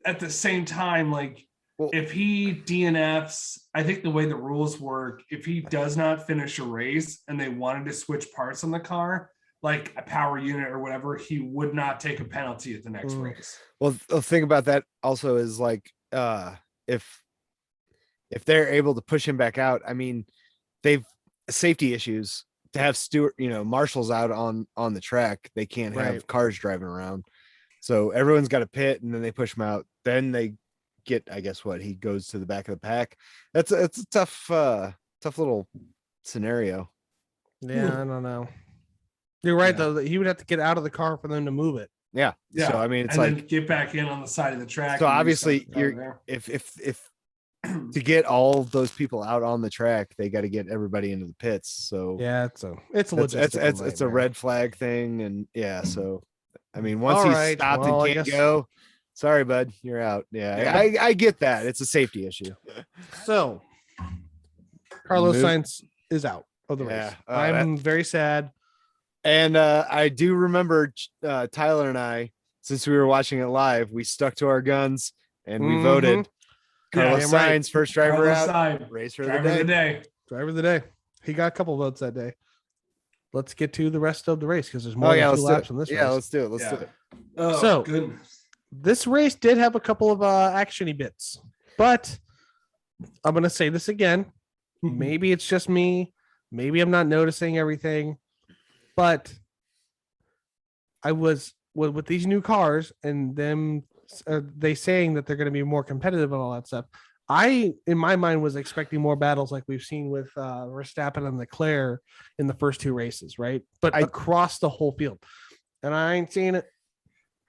at the same time, like Well- if he DNFs, I think the way the rules work, if he does not finish a race and they wanted to switch parts on the car, like a power unit or whatever, he would not take a penalty at the next race. Well, the thing about that also is like if they're able to push him back out, I mean, they've safety issues to have Stewart, marshals out on the track. They can't have Right. cars driving around. So everyone's got a pit, and then they push him out. Then they get, I guess, what he goes to the back of the pack. It's a tough little scenario. Yeah, I don't know. You're right Yeah. though. That he would have to get out of the car for them to move it. Yeah. Yeah. So I mean, it's and like, then get back in on the side of the track. so and obviously restart the car there. if to get all those people out on the track, they got to get everybody into the pits. So Yeah, it's a it's a nightmare. red flag thing, and yeah. So I mean, once All he's right, stopped well, I and can't guess- go, sorry, bud, you're out. Yeah, I get that. It's a safety issue. So Carlos Move. Sainz is out of the race. Yeah, I'm very sad. And I do remember Tyler and I, since we were watching it live, we stuck to our guns and we Mhm. voted Yeah, Carlos damn right. Sainz, first driver Carlos out, Sainz, racer driver of the day. Driver of the day. He got a couple votes that day. Let's get to the rest of the race because there's more Oh yeah, than let's two do laps it. on this Yeah, race. let's do it. Let's Yeah. do it. Oh, So- goodness. This race did have a couple of actiony bits, but I'm gonna say this again. Maybe it's just me. Maybe I'm not noticing everything, but I was with these new cars and them they saying that they're going to be more competitive and all that stuff. I, in my mind, was expecting more battles like we've seen with Verstappen and Leclerc in the first two races, right? But across the whole field, and I ain't seeing it.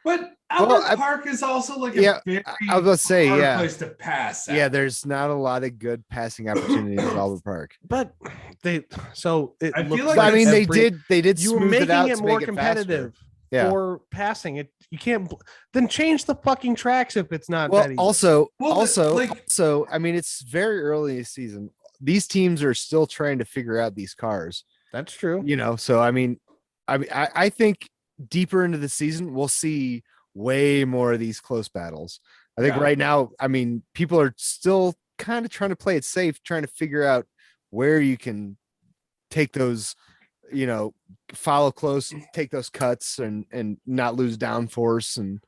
But Albert Park is also like a very I was about to say, hard yeah, place to pass. yeah. There's not a lot of good passing opportunities at Albert Park. But they so it I feel looks like I mean, every- they did you were smooth making out it to more make it faster. competitive Yeah. for passing it. You can't then change the fucking tracks if it's not Well, that easy. also, like- I mean, it's very early in the season. These teams are still trying to figure out these cars, That's true. you know. So I mean, I think deeper into the season we'll see way more of these close battles. I think Yeah. right now, I mean, people are still kind of trying to play it safe, trying to figure out where you can take those, you know, follow close, take those cuts and not lose downforce, and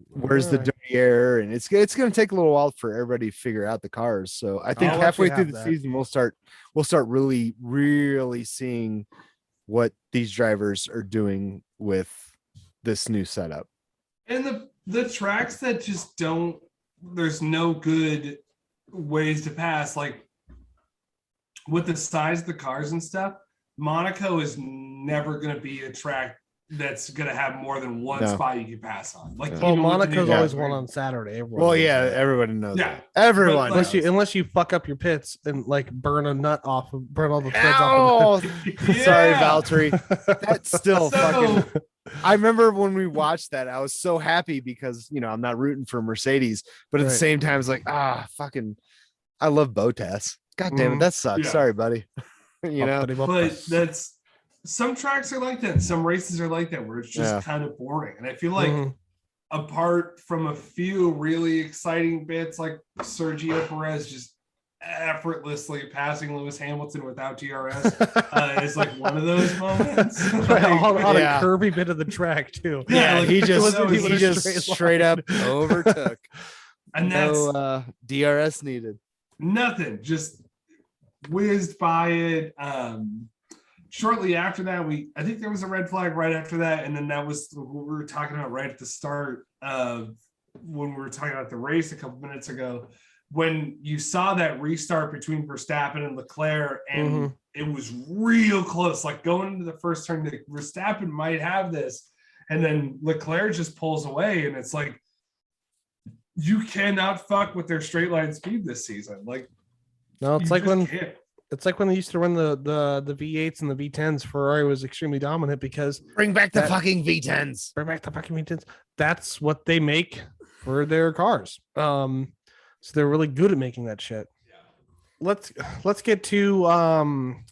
where's the Alright. dirty air, and it's going to take a little while for everybody to figure out the cars. So I think I'll let halfway you through have the that. season we'll start really seeing what these drivers are doing with this new setup. And the tracks that just don't, there's no good ways to pass, like with the size of the cars and stuff. Monaco is never going to be a track that's going to have more than one No. spot you can pass on. Like, Well, even with the Monaco's new always Grand one Prix. on Saturday. Everyone Well, knows yeah, that. everybody knows. Yeah. that. Everyone But, like- knows. Unless you fuck up your pits and like burn a nut off, burn all the threads off. Ow! Of Sorry, Yeah. Valtteri. That's still So- fucking. I remember when we watched that, I was so happy because, you know, I'm not rooting for Mercedes, but at the Right. same time, it's like, fucking, I love Bottas. God damn it, Mhm. that sucks. Yeah. Sorry, buddy. You know, But that's, some tracks are like that. Some races are like that where it's just Yeah. kind of boring. And I feel like Mhm. apart from a few really exciting bits, like Sergio Perez just effortlessly passing Lewis Hamilton without DRS, is like one of those moments. Like, on Yeah. a curvy bit of the track too. Yeah, like, he it just wasn't even he a just straight straight line. up overtook. and that's No DRS needed. nothing, just whizzed by it. Shortly after that, I think there was a red flag right after that, and then that was what we were talking about right at the start of when we were talking about the race a couple minutes ago, when you saw that restart between Verstappen and Leclerc, and it was real close, like going into the first turn, like Verstappen might have this, and then Leclerc just pulls away, and it's like, you cannot fuck with their straight line speed this season. Like, No, it's you like just when can't. it's like when they used to run the V8s and the V10s. Ferrari was extremely dominant because Bring back the That- fucking V10s. bring back the fucking V10s. That's what they make for their cars. So they're really good at making that shit. Let's get to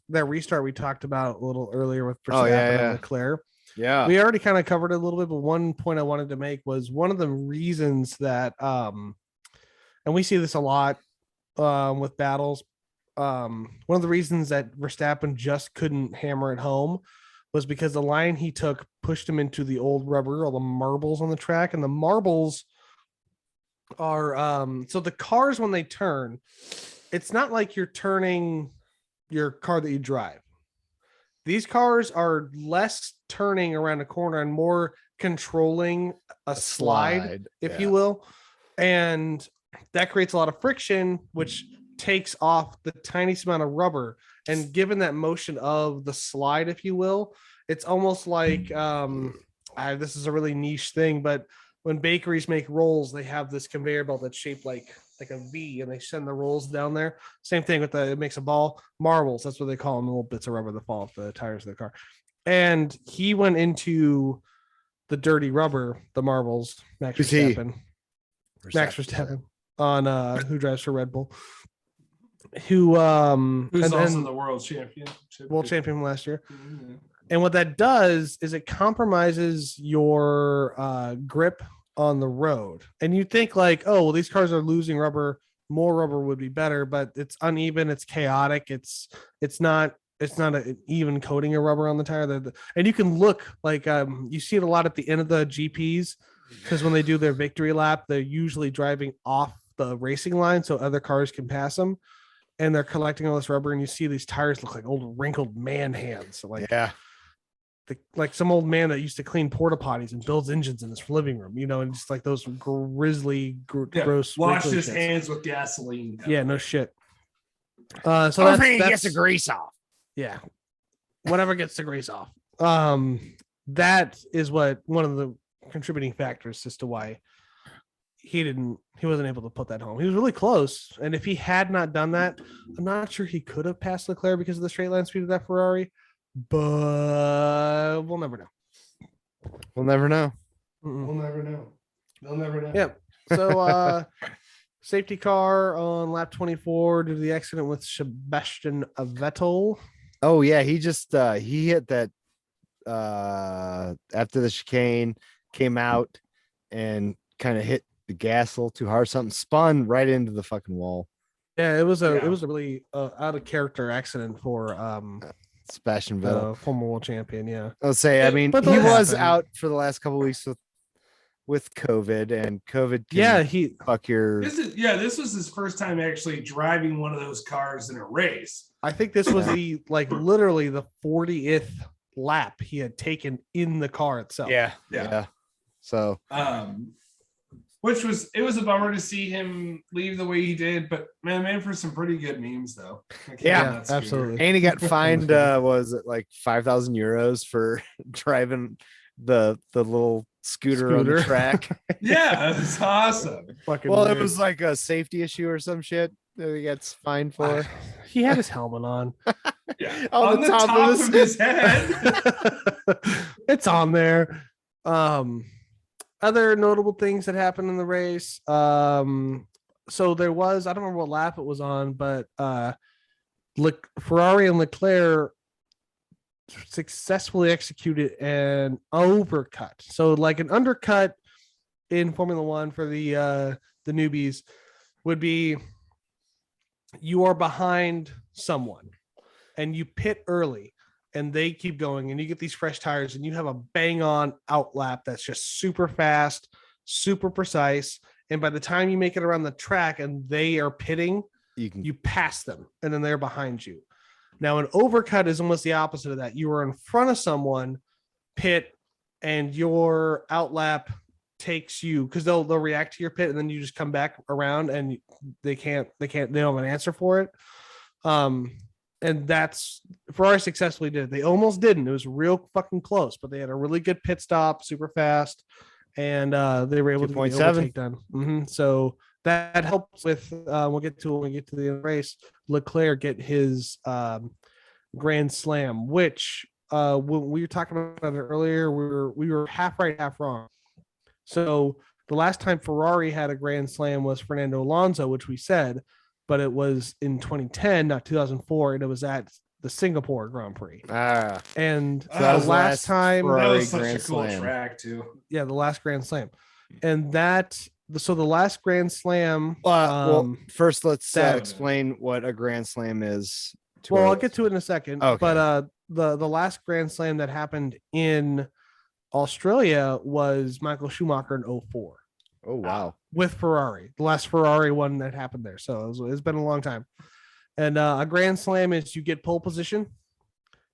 that restart we talked about a little earlier with Verstappen Oh, yeah, yeah. and Leclerc. Yeah. We already kind of covered it a little bit, but one point I wanted to make was one of the reasons that and we see this a lot with battles. One of the reasons that Verstappen just couldn't hammer it home was because the line he took pushed him into the old rubber, all the marbles on the track, and the marbles are so the cars when they turn, it's not like you're turning your car that you drive. These cars are less turning around a corner and more controlling a slide, if you will, and that creates a lot of friction, which takes off the tiniest amount of rubber. And given that motion of the slide, if you will, it's almost like this is a really niche thing, but when bakeries make rolls, they have this conveyor belt that's shaped like a V, and they send the rolls down there. Same thing with it makes a ball. Marbles, that's what they call them, little bits of rubber that fall off the tires of the car. And he went into the dirty rubber, the marbles. Max Verstappen on who drives for Red Bull. Who's also the world champion last year. Mm-hmm. And what that does is it compromises your grip on the road. And you think like, oh, well, these cars are losing rubber. More rubber would be better, but it's uneven. It's chaotic. It's not an even coating of rubber on the tire. And you can look like you see it a lot at the end of the GPs, because when they do their victory lap, they're usually driving off the racing line so other cars can pass them. And they're collecting all this rubber, and you see these tires look like old wrinkled man hands. Like some old man that used to clean porta potties and builds engines in his living room, and just like those grisly, gross. Wash his hands with gasoline. Yeah, no shit. So that's gets the grease off. Yeah, whatever gets the grease off. That is what one of the contributing factors as to why he wasn't able to put that home. He was really close, and if he had not done that, I'm not sure he could have passed Leclerc because of the straight line speed of that Ferrari. But we'll never know. We'll never know. We'll never know. They'll never know. Yeah. So safety car on lap 24 due to the accident with Sebastian Vettel. Oh yeah, he just he hit that after the chicane, came out and kind of hit the gas a little too hard. Something spun right into the fucking wall. Yeah, it was a really out of character accident for Sebastian Vettel, former world champion. Yeah, I'll say. I mean, he was out for the last couple of weeks with COVID, and COVID. He fuck your. This was his first time actually driving one of those cars in a race. I think this was literally the 40th lap he had taken in the car itself. Yeah. So, it was a bummer to see him leave the way he did, but man for some pretty good memes though. Yeah, absolutely. And he got fined, was it like 5,000 euros for driving the little scooter on the track? Yeah, that's awesome. It was like a safety issue or some shit that he gets fined for. He had his helmet on. Yeah, on the top of his head. It's on there. Other notable things that happened in the race. So there was, I don't remember what lap it was on, but Ferrari and Leclerc successfully executed an overcut. So like an undercut in Formula One for the newbies would be you are behind someone and you pit early, and they keep going, and you get these fresh tires, and you have a bang on out lap that's just super fast, super precise. And by the time you make it around the track and they are pitting, you pass them, and then they're behind you. Now, an overcut is almost the opposite of that. You are in front of someone, pit, and your out lap takes you, because they'll react to your pit, and then you just come back around, and they don't have an answer for it. And that's Ferrari successfully did it. They almost didn't. It was real fucking close, but they had a really good pit stop, super fast, and they were able to get the overtake done. Mm-hmm. So that helps with. We'll get to it when we get to the race. Leclerc get his Grand Slam, which when we were talking about it earlier, we were half right, half wrong. So the last time Ferrari had a Grand Slam was Fernando Alonso, which we said. But it was in 2010, not 2004, and it was at the Singapore Grand Prix. And the last time that was such a cool track too. Yeah, the last Grand Slam, and the last Grand Slam. First let's explain what a Grand Slam is. I'll get to it in a second. Okay. But the last Grand Slam that happened in Australia was Michael Schumacher in 2004. Oh wow! With Ferrari, the last Ferrari one that happened there. So it's been a long time. And a Grand Slam is you get pole position,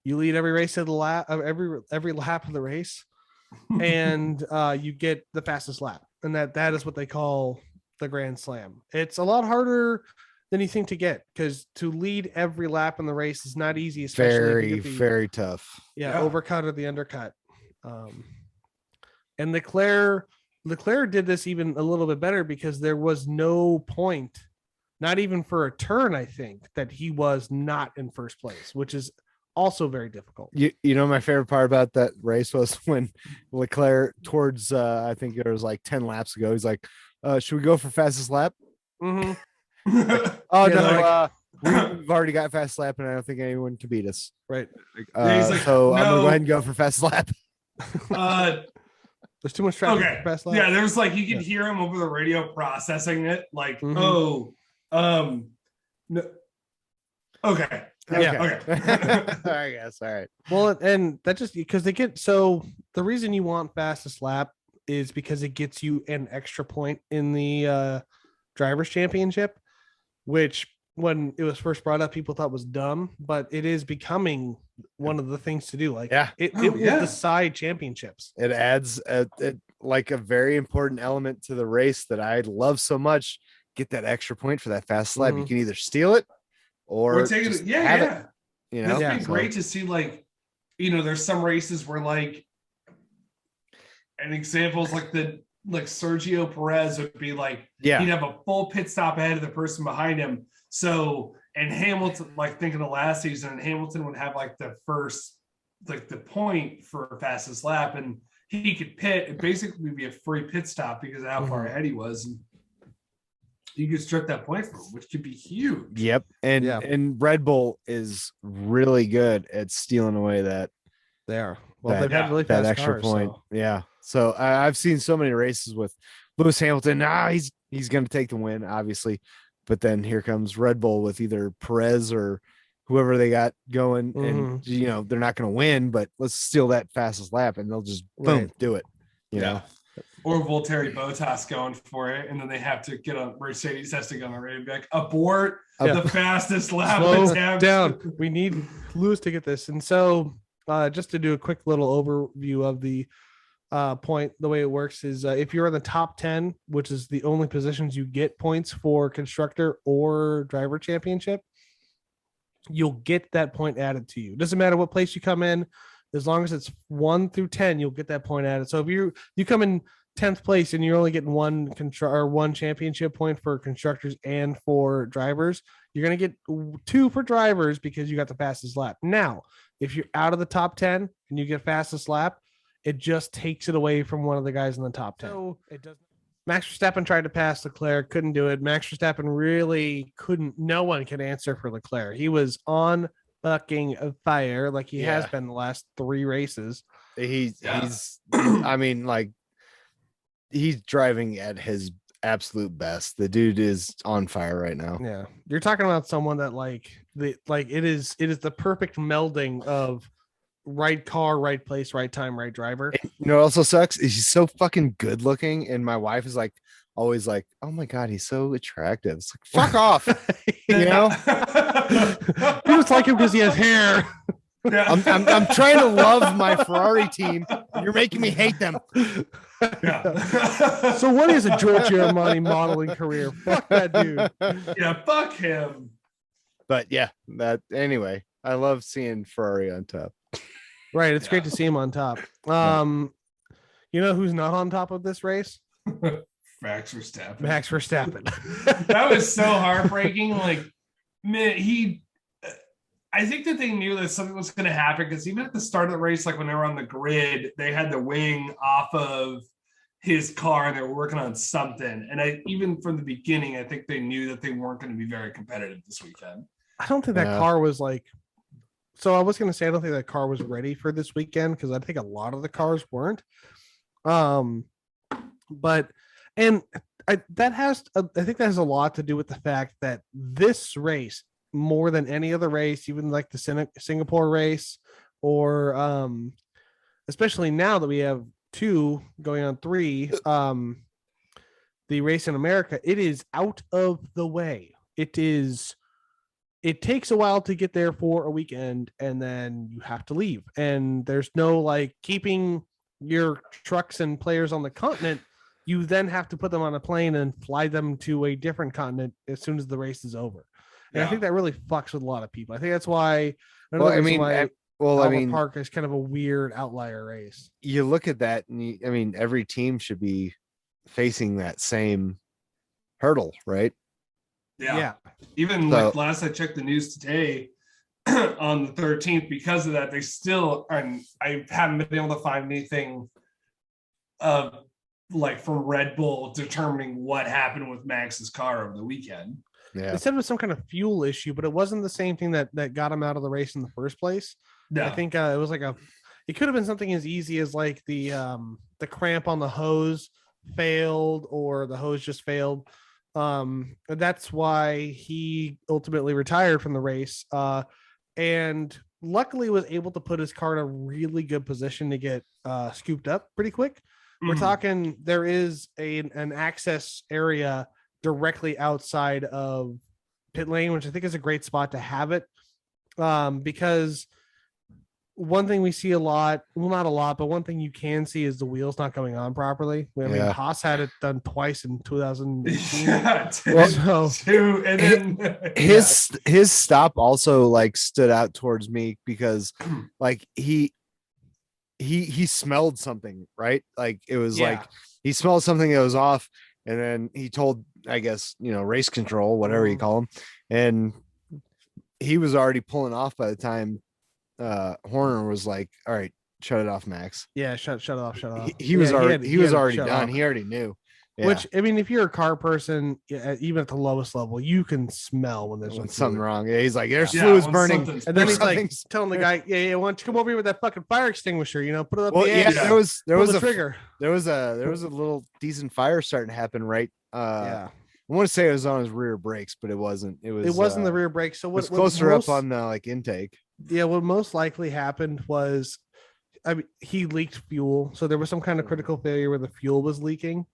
you lead every race of the lap, every lap of the race, and you get the fastest lap, and that is what they call the Grand Slam. It's a lot harder than you think to get, because to lead every lap in the race is not easy, especially very tough. Yeah, overcut or the undercut. And Leclerc did this even a little bit better, because there was no point, not even for a turn, I think, that he was not in first place, which is also very difficult. You know, my favorite part about that race was when Leclerc, towards I think it was like 10 laps ago, he's like, should we go for fastest lap? Mm-hmm. Oh, yeah, no, we've already got fast lap, and I don't think anyone can beat us. Right. So I'm gonna go ahead and go for fast lap. There's too much traffic. Okay. For fast lap. Yeah, there was like, you could hear him over the radio processing it, like, no. Okay. Yeah. Okay. I guess. All right. Well, and that just because the reason you want fastest lap is because it gets you an extra point in the drivers' championship, which when it was first brought up, people thought was dumb, but it is becoming one of the things to do. Like, it will decide championships. It adds like a very important element to the race that I love so much. Get that extra point for that fast lap. You can either steal it or take it. It, you know, it's been great to see, like, you know, there's some races where, like, an example is like Sergio Perez would be like, he'd have a full pit stop ahead of the person behind him. So, and Hamilton, like, thinking of last season, and Hamilton would have like the first, like, the point for fastest lap, and he could pit. It basically would be a free pit stop because of how far ahead he was. And you could strip that point from him, which could be huge. Yep. And Red Bull is really good at stealing away that. They are. Well, they've had really fast that extra cars, point. So. Yeah. So I've seen so many races with Lewis Hamilton. He's going to take the win, obviously. But then here comes Red Bull with either Perez or whoever they got going. And, you know, they're not going to win, but let's steal that fastest lap, and they'll just, boom, do it. You know? Or Valtteri Bottas going for it, and then they have to get on. Mercedes has to go on the radio back, abort the fastest lap. Slow down. We need Lewis to get this. And so just to do a quick little overview of the point, the way it works is if you're in the top 10, which is the only positions you get points for constructor or driver championship, you'll get that point added to you. Doesn't matter what place you come in, as long as it's 1 through 10, you'll get that point added. So if you come in 10th place and you're only getting one championship point for constructors and for drivers, you're going to get 2 for drivers because you got the fastest lap. Now, if you're out of the top 10 and you get fastest lap, it just takes it away from one of the guys in the top 10. So it doesn't. Max Verstappen tried to pass Leclerc, couldn't do it. Max Verstappen really couldn't. No one could answer for Leclerc. He was on fucking fire, like he has been the last 3 races. He's I mean, like, he's driving at his absolute best. The dude is on fire right now. Yeah, you're talking about someone that it is the perfect melding of right car, right place, right time, right driver. You know what also sucks is he's so fucking good looking, and my wife is like always like, oh my god, he's so attractive. It's like, fuck off. You know, you just like him because he has hair. I'm trying to love my Ferrari team. You're making me hate them. So what is a Giorgio Armani modeling career? Fuck that dude. Yeah, fuck him. But yeah, anyway, I love seeing Ferrari on top. Right, it's great to see him on top. You know who's not on top of this race? Max Verstappen. That was so heartbreaking. Like, man, I think that they knew that something was going to happen, because even at the start of the race, like when they were on the grid, they had the wing off of his car and they were working on something. And even from the beginning, I think they knew that they weren't going to be very competitive this weekend. I don't think that car was like. So I was going to say I don't think that car was ready for this weekend, because I think a lot of the cars weren't. But I think that has a lot to do with the fact that this race, more than any other race, even like the Singapore race, or especially now that we have 2 going on 3, the race in America, it is out of the way. It takes a while to get there for a weekend, and then you have to leave, and there's no like keeping your trucks and players on the continent, you then have to put them on a plane and fly them to a different continent as soon as the race is over. And I think that really fucks with a lot of people. I think that's why. Albert Park is kind of a weird outlier race. You look at that, and every team should be facing that same hurdle, right? Yeah. Even like last I checked the news today on the 13th, because of that, they still, and I haven't been able to find anything like from Red Bull determining what happened with Max's car over the weekend. Yeah. They said it was some kind of fuel issue, but it wasn't the same thing that got him out of the race in the first place. No. I think it was it could have been something as easy as like the cramp on the hose failed, or the hose just failed. That's why he ultimately retired from the race. And luckily was able to put his car in a really good position to get scooped up pretty quick. We're talking, there is an access area directly outside of pit lane, which I think is a great spot to have it. Because one thing we see a lot, well, not a lot, but one thing you can see is the wheels not coming on properly. I mean, Haas had it done twice in 2018. And then his stop also like stood out towards me because like he smelled something, right? Like it was like he smelled something that was off, and then he told, I guess, race control, whatever you call them, and he was already pulling off by the time Horner was like, all right, shut it off, Max. Yeah, shut it off. He was already done. He already knew. Yeah. Which, I mean, if you're a car person, even at the lowest level, you can smell when there's something wrong. Yeah, he's like, there's fluids burning. And then he's like telling the guy, why don't you come over here with that fucking fire extinguisher, put it up the ass. There was a trigger. There was a little decent fire starting to happen, right? I want to say it was on his rear brakes, but it wasn't. It wasn't the rear brakes. So it was closer up on the like intake. Yeah, what most likely happened was, he leaked fuel. So there was some kind of critical failure where the fuel was leaking,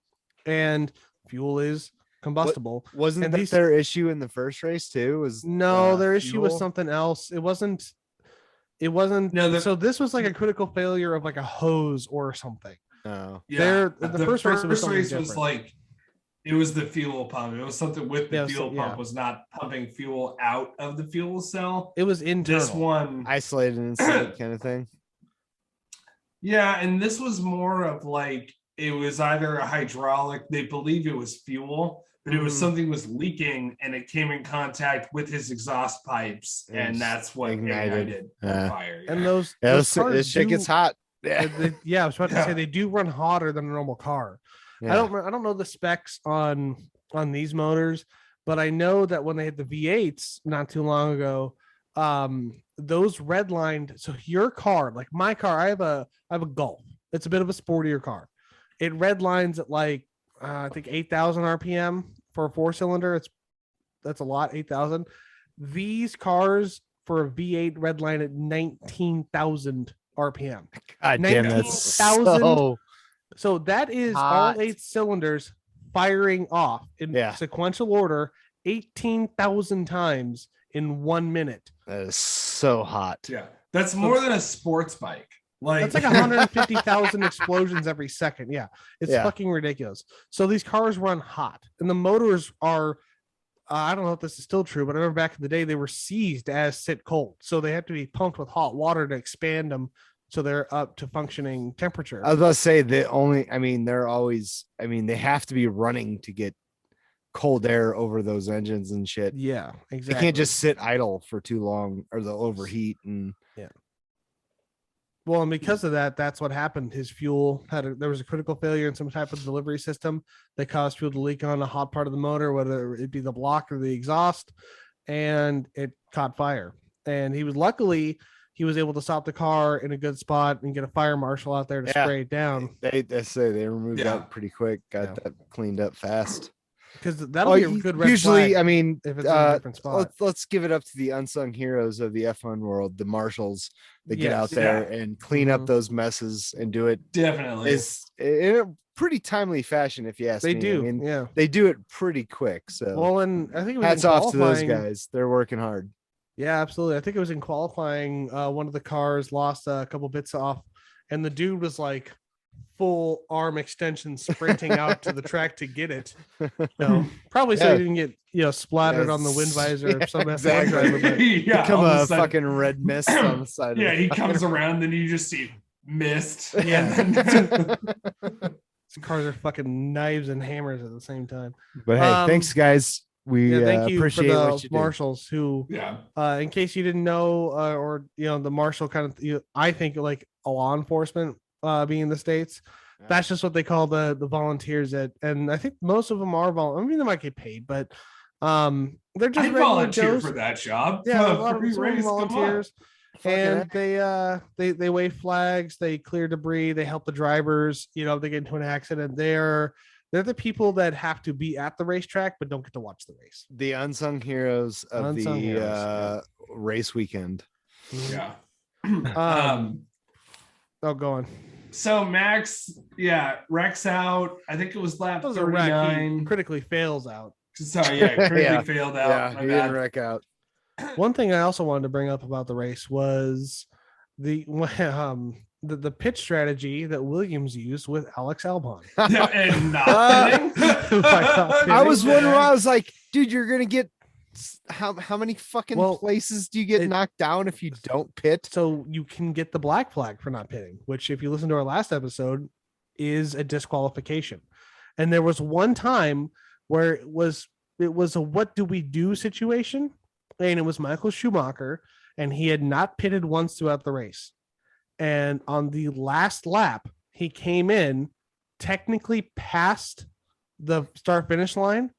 and fuel is combustible. Wasn't that their issue in the first race too? Their issue was something else. It wasn't. No, so this was like a critical failure of like a hose or something. Oh, yeah. The first race was like, it was the fuel pump. It was something with the fuel pump was not pumping fuel out of the fuel cell. It was internal. This one isolated incident kind of thing. Yeah, and this was more of like, it was either a hydraulic, they believe it was fuel, but it was something was leaking and it came in contact with his exhaust pipes, and that's what ignited the fire. Yeah. And those this shit gets hot. I was about to say they do run hotter than a normal car. Yeah. I don't know the specs on these motors, but I know that when they had the V8s not too long ago, those redlined. So your car, like my car, I have a Golf. It's a bit of a sportier car. It redlines at like I think 8,000 RPM for a 4-cylinder. That's a lot, 8,000. These cars for a V8 redline at 19,000 RPM. God damn, that's so that is hot. All 8 cylinders firing off in sequential order 18,000 times in 1 minute. That is so hot. Yeah, that's more than a sports bike. That's like 150,000 explosions every second. Yeah, it's fucking ridiculous. So these cars run hot, and the motors are. I don't know if this is still true, but I remember back in the day they were seized as sit cold, so they have to be pumped with hot water to expand them so they're up to functioning temperature. I was about to say they have to be running to get cold air over those engines and shit. Yeah, exactly. They can't just sit idle for too long or they'll overheat. And well, and because of that, that's what happened. His fuel there was a critical failure in some type of delivery system that caused fuel to leak on a hot part of the motor, whether it be the block or the exhaust, and it caught fire. And he was able to stop the car in a good spot and get a fire marshal out there to spray it down. They removed that pretty quick, got that cleaned up fast. Because that'll be a good red usually flag. I mean, if it's in a different spot. Let's give it up to the unsung heroes of the F1 world, the marshals that get out there and clean up those messes and do it definitely is in a pretty timely fashion, if you ask me. They do. I mean, they do it pretty quick. So and I think it was hats off to those guys. They're working hard. Yeah, absolutely. I think it was in qualifying. One of the cars lost a couple bits off, and the dude was like full arm extension sprinting out to the track to get it. Probably so he didn't get splattered on the wind visor of some F1 driver. But become a fucking red mist on the side. Yeah, he comes around, then you just see mist. Yeah. These cars are fucking knives and hammers at the same time. But hey, thanks guys. We thank you appreciate for the what you marshals who, in case you didn't know, or the marshal kind of, I think like a law enforcement being in the States, that's just what they call the volunteers and I think most of them are I mean, they might get paid, but they're just volunteer for that job. Yeah, a lot of them volunteers. And they wave flags, they clear debris, they help the drivers. They get into an accident. They're the people that have to be at the racetrack but don't get to watch the race. The unsung heroes of race weekend. Yeah. Oh, go on. So Max, wrecks out. I think it was lap 39. Critically fails out. Sorry, critically failed out. Yeah, he didn't wreck out. One thing I also wanted to bring up about the race was the pitch strategy that Williams used with Alex Albon. And not pitting. I was wondering. I was like, dude, you're gonna get how many fucking places do you get knocked down if you don't pit? So you can get the black flag for not pitting, which if you listen to our last episode is a disqualification. And there was one time where it was a what do we do situation, and it was Michael Schumacher, and he had not pitted once throughout the race. And on the last lap, he came in, technically past the start finish line,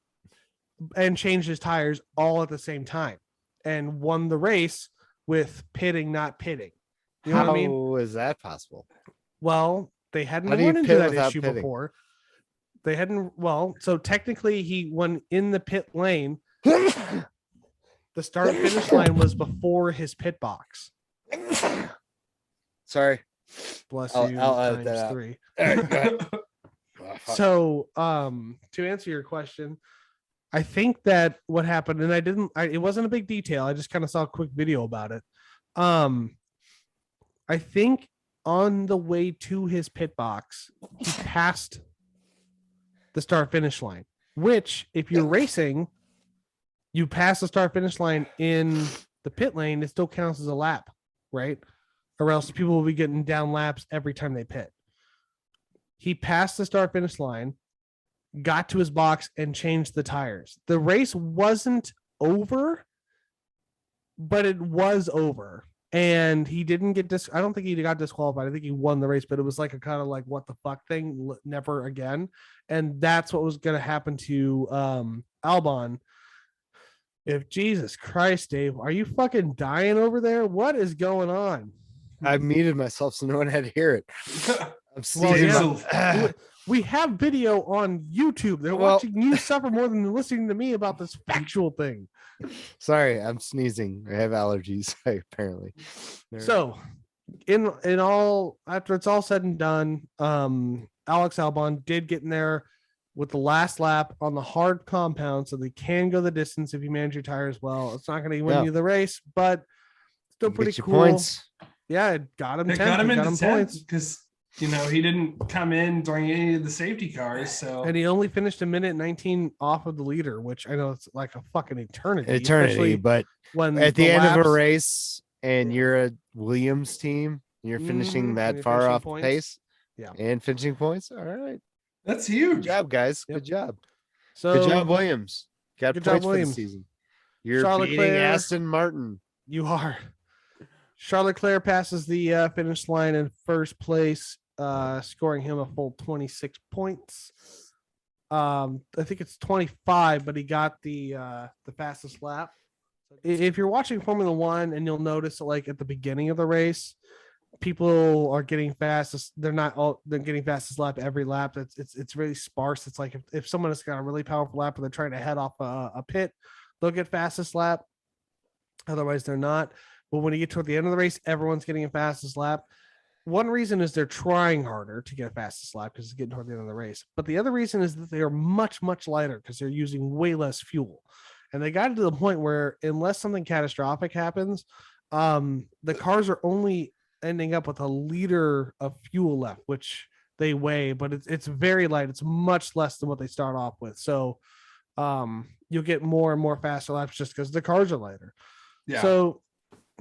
and changed his tires all at the same time, and won the race with pitting, not pitting. You know what I mean? How is that possible? Well, they hadn't run into that issue before. They hadn't. Well, so technically, he went in the pit lane. The start finish line was before his pit box. Sorry. Bless you. I'll edit that 3. So, to answer your question, I think that what happened, and it wasn't a big detail. I just kind of saw a quick video about it. I think on the way to his pit box, he passed the start finish line, which if you're racing, you pass the start finish line in the pit lane, it still counts as a lap, right? Or else people will be getting down laps every time they pit. He passed the start finish line, got to his box, and changed the tires. The race wasn't over, but it was over. And he didn't get I don't think he got disqualified. I think he won the race, but it was like a kind of like what the fuck thing, never again. And that's what was going to happen to Albon. If Jesus Christ, Dave, are you fucking dying over there? What is going on? I muted myself so no one had to hear it. I'm we have video on YouTube. They're watching you suffer more than listening to me about this factual thing. Sorry, I'm sneezing. I have allergies, apparently. So, in all, after it's all said and done, Alex Albon did get in there with the last lap on the hard compound, so they can go the distance if you manage your tires well. It's not going to win you the race, but still pretty cool. Points. Yeah, it got him. It got him points because he didn't come in during any of the safety cars. So and he only finished 1:19 off of the leader, which I know it's like a fucking eternity. But when at the end of a race and you're a Williams team, you're finishing that far off pace, and finishing points. All right, that's huge. Good job, guys. Good job. So good job, Williams. Got points for the season. You're beating Aston Martin. You are. Charles Leclerc passes the finish line in first place, scoring him a full 26 points. I think it's 25, but he got the fastest lap. If you're watching Formula One, and you'll notice, like at the beginning of the race, people are getting fastest. They're getting fastest lap every lap. It's really sparse. It's like if someone has got a really powerful lap and they're trying to head off a pit, they'll get fastest lap. Otherwise, they're not. But when you get toward the end of the race, everyone's getting a fastest lap. One reason is they're trying harder to get a fastest lap because it's getting toward the end of the race. But the other reason is that they are much, much lighter because they're using way less fuel. And they got to the point where unless something catastrophic happens, the cars are only ending up with a liter of fuel left, which they weigh, but it's very light. It's much less than what they start off with. So you'll get more and more faster laps just because the cars are lighter. Yeah. So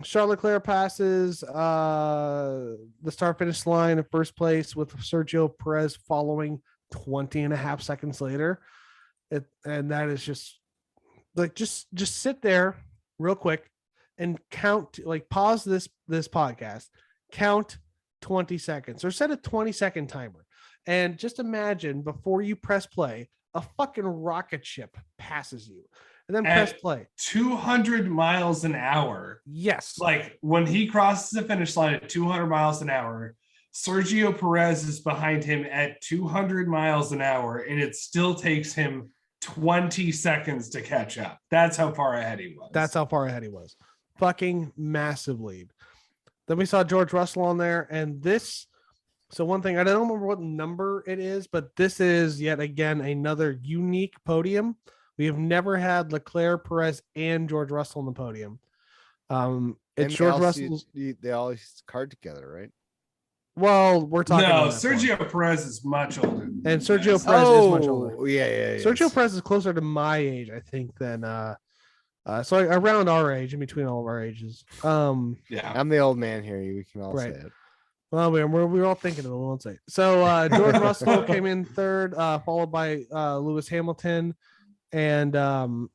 Charles Leclerc passes the start finish line in first place with Sergio Perez following 20 and a half seconds later. And that is just like, just sit there real quick and count, like pause this podcast, count 20 seconds or set a 20-second timer. And just imagine before you press play, a fucking rocket ship passes you and then press play. 200 miles an hour. Yes. Like when he crosses the finish line at 200 miles an hour, Sergio Perez is behind him at 200 miles an hour, and it still takes him 20 seconds to catch up. That's how far ahead he was. Fucking massive lead. Then we saw George Russell on there, and this. So one thing, I don't remember what number it is, but this is yet again another unique podium. We have never had Leclerc, Perez, and George Russell on the podium. It's George Russell. They all card together, right? Well, we're talking. No, Sergio Perez is much older. And Sergio Perez is much older. Yeah. Sergio Perez is closer to my age, I think, than so around our age, in between all of our ages. Yeah, I'm the old man here. We can all say it. Well, we're all thinking of it. We won't say. So George Russell came in third, followed by Lewis Hamilton, and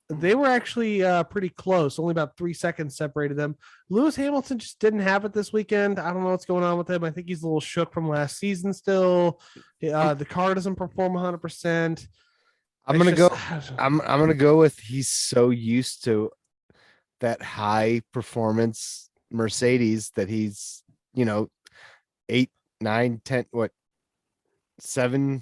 they were actually pretty close. Only about 3 seconds separated them. Lewis Hamilton just didn't have it this weekend. I don't know what's going on with him. I think he's a little shook from last season still. The car doesn't perform 100%. I'm gonna go with he's so used to that high performance Mercedes that he's 8, 9, 10, 7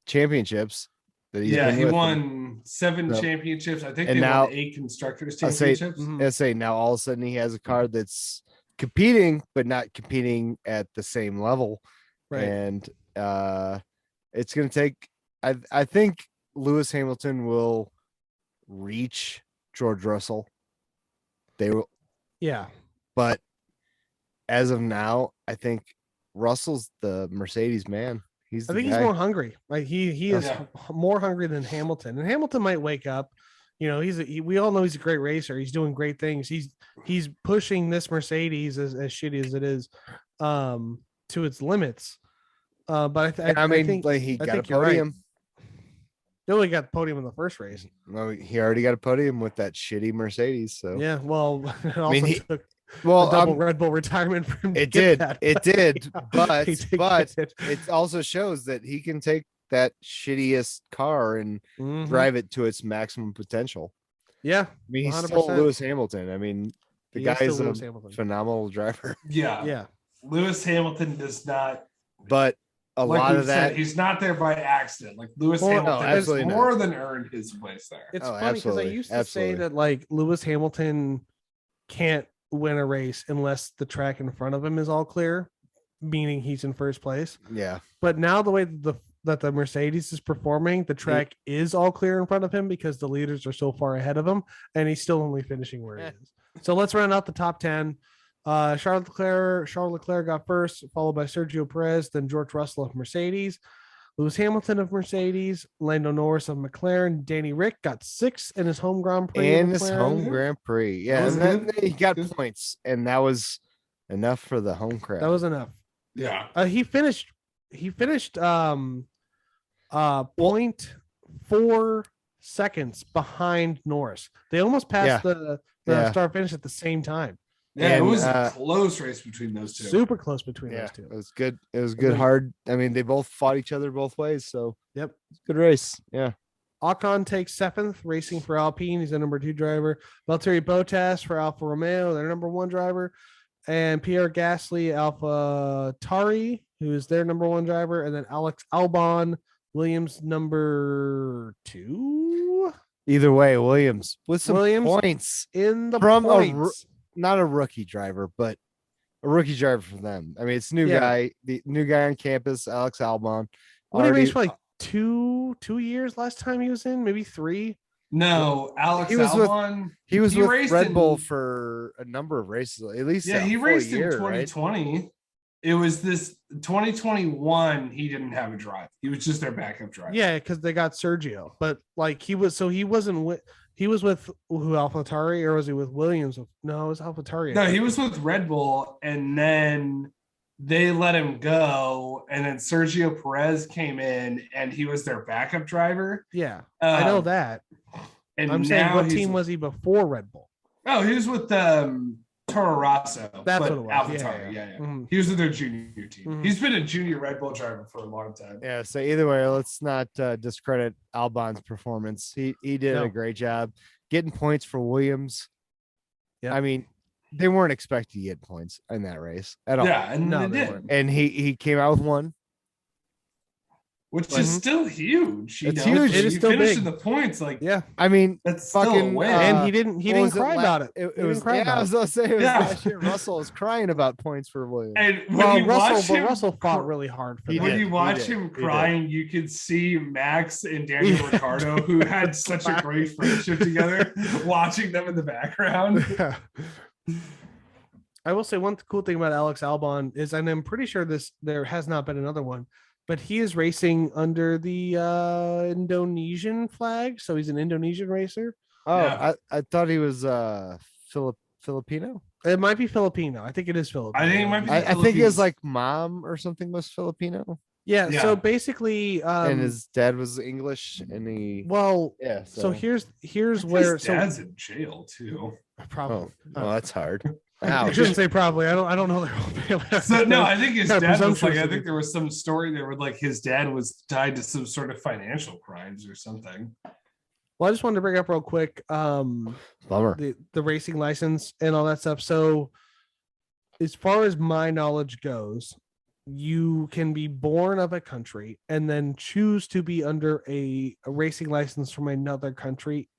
championships that he's been he with won 7 championships. I think and they now, won 8 constructors championships. I say now all of a sudden he has a car that's competing but not competing at the same level, right? And it's going to take. I think Lewis Hamilton will reach George Russell. They will, yeah, but as of now, I think Russell's the Mercedes man. I think he's more hungry. Like he is more hungry than Hamilton, and Hamilton might wake up. We all know he's a great racer. He's doing great things. He's pushing this Mercedes as shitty as it is, to its limits. But I think he got a podium. Right. He only got the podium in the first race. Well, he already got a podium with that shitty Mercedes. So yeah, well, it also took a double Red Bull retirement for him. It did, but it also shows that he can take that shittiest car and drive it to its maximum potential. Yeah, I mean, he's 100%. still Lewis Hamilton. I mean, the guy is a phenomenal driver. Yeah. Lewis Hamilton does not. But a lot of that, he's not there by accident. Like Lewis Hamilton has more than earned his place there. It's funny because I used to say that like Lewis Hamilton can't win a race unless the track in front of him is all clear, meaning he's in first place. Yeah. But now the way that the Mercedes is performing, the track is all clear in front of him because the leaders are so far ahead of him, and he's still only finishing where he is. So let's round out the top 10. Charles Leclerc got first, followed by Sergio Perez, then George Russell of Mercedes, Lewis Hamilton of Mercedes, Lando Norris of McLaren, Danny Rick got 6th in his home Grand Prix. Yeah, and then he got points, and that was enough for the home crowd. That was enough. Yeah. He finished 0.4 seconds behind Norris. They almost passed the start finish at the same time. Yeah, it was a close race between those two. Super close between those two. It was good. It was good. Hard. I mean, they both fought each other both ways. So yep, it's a good race. Yeah. Ocon takes 7th, racing for Alpine. He's the number 2 driver. Valtteri Bottas for Alfa Romeo, their number 1 driver, and Pierre Gasly, Alpha Tari, who is their number 1 driver, and then Alex Albon, Williams number 2. Either way, Williams with some points in the from points. Not a rookie driver, but a rookie driver for them. I mean, it's new guy, the new guy on campus, Alex Albon. What did he race for like 2 years last time he was in? Maybe 3? No, Alex Albon. He was with Red Bull for a number of races, at least. Yeah, he raced in 2020. Right? It was this 2021. He didn't have a drive. He was just their backup driver. Yeah, because they got Sergio, but like he was with who, AlphaTauri, or was he with Williams? No, it was AlphaTauri. No, he was with Red Bull, and then they let him go, and then Sergio Perez came in, and he was their backup driver. Yeah, I know that. And I'm saying, what team was he before Red Bull? Oh, he was with Toro Rosso. That's what it was. AlphaTauri, yeah. Mm-hmm. He was with their junior team. Mm-hmm. He's been a junior Red Bull driver for a long time. Yeah. So either way, let's not discredit Albon's performance. He did a great job getting points for Williams. Yeah. I mean, they weren't expecting to get points in that race at all. Yeah, and no, they did. weren't. And he came out with one. Which is still huge. It's huge. It is still big. In the points, like yeah. I mean, that's fucking still a win. And he didn't cry about it. It was I was gonna say it was last year. Russell was crying about points for Williams. And when Russell fought really hard for that. When you watch him crying, you could see Max and Daniel Ricciardo, who had such a great friendship together, watching them in the background. Yeah. I will say one cool thing about Alex Albon is, and I'm pretty sure there has not been another one, but he is racing under the Indonesian flag, so he's an Indonesian racer. Oh, yeah. I thought he was Filipino. It might be Filipino. I think it is Filipino. I think it might be. I think his like mom or something was Filipino. Yeah. So basically, and his dad was English, and he. Well, yeah. So here's where his dad's in jail too. Probably. Oh, that's hard. I shouldn't say probably. I don't know their whole family. So no, I think his dad was like. I think there was some story there where like his dad was tied to some sort of financial crimes or something. Well, I just wanted to bring up real quick, Bummer. the racing license and all that stuff. So, as far as my knowledge goes, you can be born of a country and then choose to be under a racing license from another country.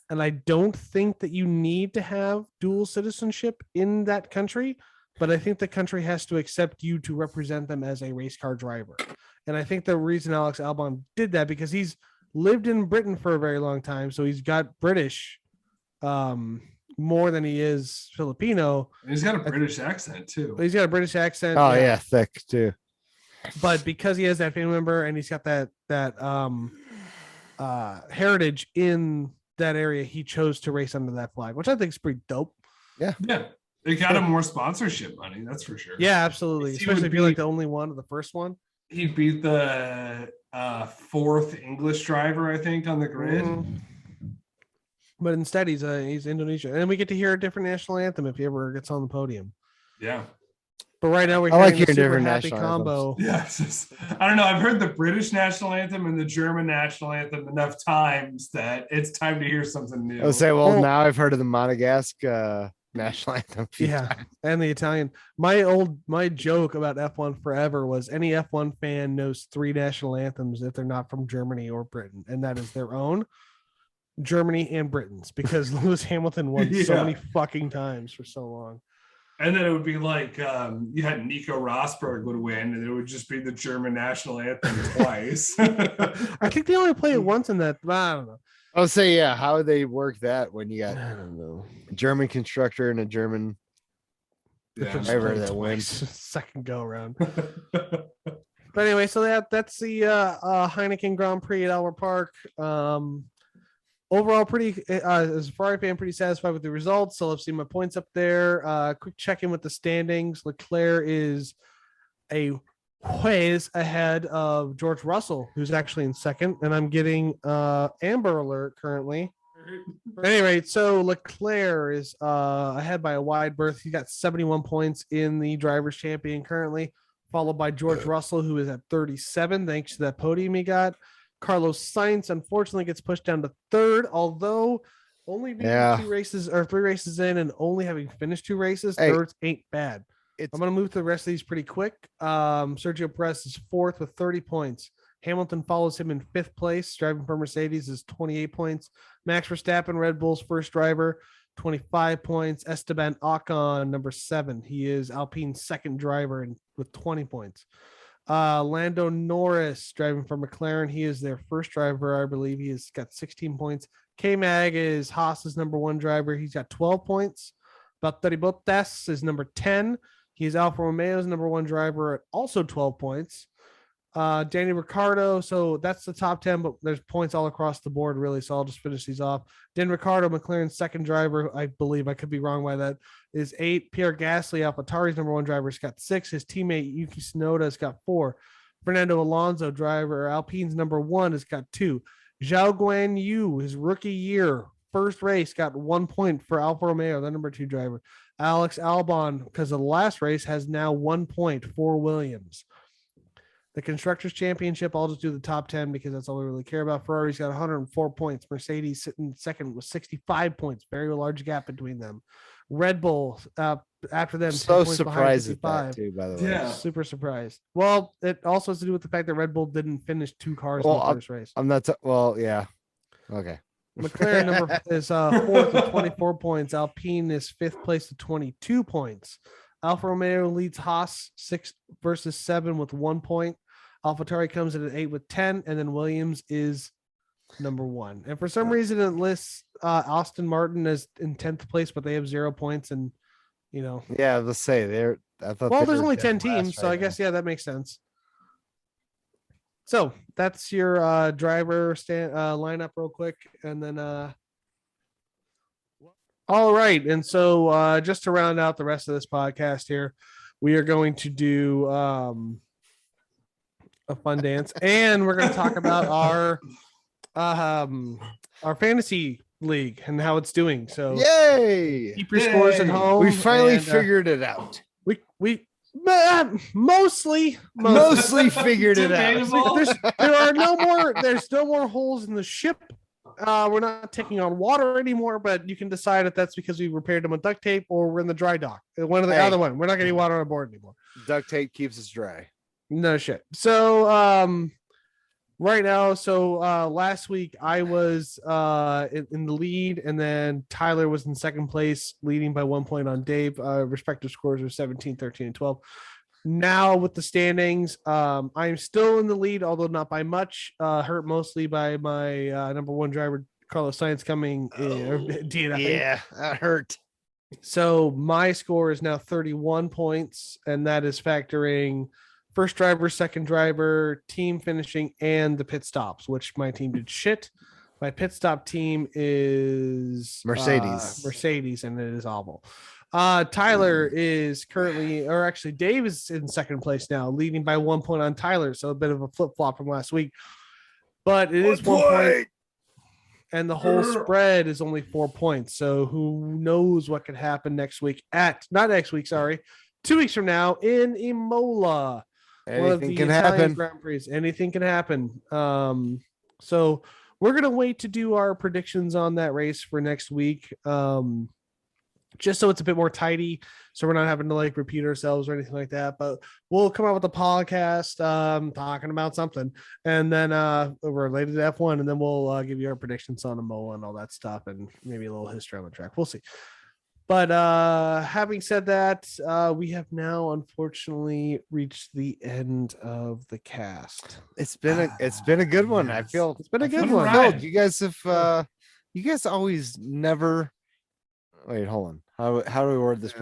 And I don't think that you need to have dual citizenship in that country, but I think the country has to accept you to represent them as a race car driver. And I think the reason Alex Albon did that, because he's lived in Britain for a very long time, so he's got British more than he is Filipino. He's got a British accent too. He's got a British accent. Oh yeah, thick too. But because he has that family member and he's got that heritage in that area, he chose to race under that flag, which I think is pretty dope. Yeah. They got him more sponsorship money, that's for sure. Yeah, absolutely. Especially if you're like the only one or the first one. He beat the fourth English driver, I think, on the grid. Mm-hmm. But instead, he's Indonesian, and we get to hear a different national anthem if he ever gets on the podium. Yeah. But right now we're hearing a super different happy national combo. Yes, I don't know. I've heard the British national anthem and the German national anthem enough times that it's time to hear something new. I would say, now I've heard of the Monegasque national anthem. And the Italian. My joke about F1 forever was any F1 fan knows 3 national anthems if they're not from Germany or Britain, and that is their own, Germany and Britain's, because Lewis Hamilton won so many fucking times for so long. And then it would be like you had Nico Rosberg would win, and it would just be the German national anthem twice. I think they only play it once in that. I don't know. I would say, how would they work that when you got, I don't know, a German constructor and a German driver that wins second go around? But anyway, so that's the Heineken Grand Prix at Albert Park. Overall, as a Ferrari fan, pretty satisfied with the results. So I've seen my points up there. Quick check in with the standings. Leclerc is a ways ahead of George Russell, who's actually in second, and I'm getting Amber Alert currently. At any rate, so Leclerc is ahead by a wide berth. He got 71 points in the Drivers' Champion currently, followed by George Russell, who is at 37, thanks to that podium he got. Carlos Sainz unfortunately gets pushed down to third, although only being 3 races in and only having finished 2 races, thirds ain't bad. I'm going to move to the rest of these pretty quick. Sergio Perez is 4th with 30 points. Hamilton follows him in 5th place. Driving for Mercedes is 28 points. Max Verstappen, Red Bull's first driver, 25 points. Esteban Ocon, number 7. He is Alpine's second driver with 20 points. Lando Norris driving for McLaren. He is their first driver, I believe. He has got 16 points. K-Mag is Haas's number 1 driver. He's got 12 points. Valtteri Bottas is number 10. He's Alfa Romeo's number 1 driver at also 12 points. Danny Ricciardo, so that's the top 10, but there's points all across the board, really. So I'll just finish these off. Dan Ricciardo, McLaren's second driver, I believe, I could be wrong by that, is 8. Pierre Gasly, AlphaTauri's number 1 driver, has got 6. His teammate Yuki Tsunoda has got 4. Fernando Alonso, driver, Alpine's number 1, has got 2. Zhao Guan Yu, his rookie year, first race, got 1 point for Alfa Romeo, the number 2 driver. Alex Albon, because of the last race, has now 1 point for Williams. The Constructors' Championship, I'll just do the top 10 because that's all we really care about. Ferrari's got 104 points. Mercedes sitting second with 65 points. Very large gap between them. Red Bull, after them, so surprised at that too, by the way. Yeah. Super surprised. Well, it also has to do with the fact that Red Bull didn't finish 2 cars in the first race. I'm not. Well, yeah. Okay. McLaren number is 4th with 24 points. Alpine is 5th place with 22 points. Alfa Romeo leads Haas 6 versus 7 with 1 point. AlphaTauri comes in at 8 with 10, and then Williams is number 1. And for some reason, it lists Aston Martin as in 10th place, but they have 0 points. And yeah, let's say they're. I thought. Well, there's only 10 teams, so I guess that makes sense. So that's your driver lineup, real quick, and then. All right, and so just to round out the rest of this podcast here, we are going to do a fun dance, and we're going to talk about our fantasy league and how it's doing. So yay! Keep your scores at home. We finally figured it out. We mostly figured it out. There's no more holes in the ship. We're not taking on water anymore, but you can decide if that's because we repaired them with duct tape or we're in the dry dock. One or the other one. We're not getting water on board anymore. Duct tape keeps us dry. No shit. So right now, last week I was in the lead, and then Tyler was in second place, leading by 1 point on Dave. Respective scores are 17, 13, and 12. Now with the standings, I'm still in the lead, although not by much. Hurt mostly by my number 1 driver, Carlos Sainz, coming in. Yeah, that hurt. So my score is now 31 points, and that is factoring first driver, second driver, team finishing, and the pit stops, which my team did shit. My pit stop team is Mercedes, and it is awful. Tyler is currently, or actually Dave is in second place now, leading by 1 point on Tyler. So a bit of a flip-flop from last week, but it is 1 point, and the whole spread is only 4 points. So who knows what could happen next week 2 weeks from now in Imola. Anything can happen. Grand Prix. Anything can happen. So we're going to wait to do our predictions on that race for next week. Just so it's a bit more tidy, so we're not having to repeat ourselves or anything like that. But we'll come out with a podcast talking about something, and then related to F1, and then we'll give you our predictions on Imola and all that stuff, and maybe a little history on the track. We'll see. But having said that, we have now unfortunately reached the end of the cast. It's been a good one. I feel it's been a good one. Ride. You guys always never. Wait, hold on. How do we word this?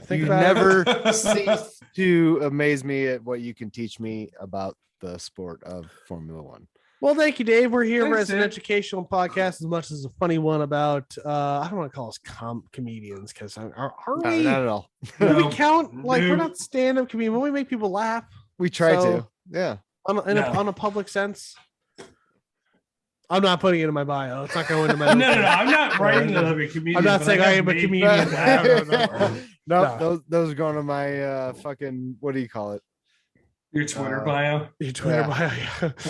You never cease to amaze me at what you can teach me about the sport of Formula One. Well, thank you, Dave. We're here Thanks, as an educational podcast as much as a funny one about, I don't want to call us comedians because are we? Not at all. Do we count? We're not stand-up comedians. When we make people laugh. We try to. Yeah. On a public sense. I'm not putting it in my bio. It's not going to my. No. I'm not writing that I'm a comedian. I'm not saying I am a comedian. No, those are going to my fucking. What do you call it? Your Twitter bio. Your Twitter bio.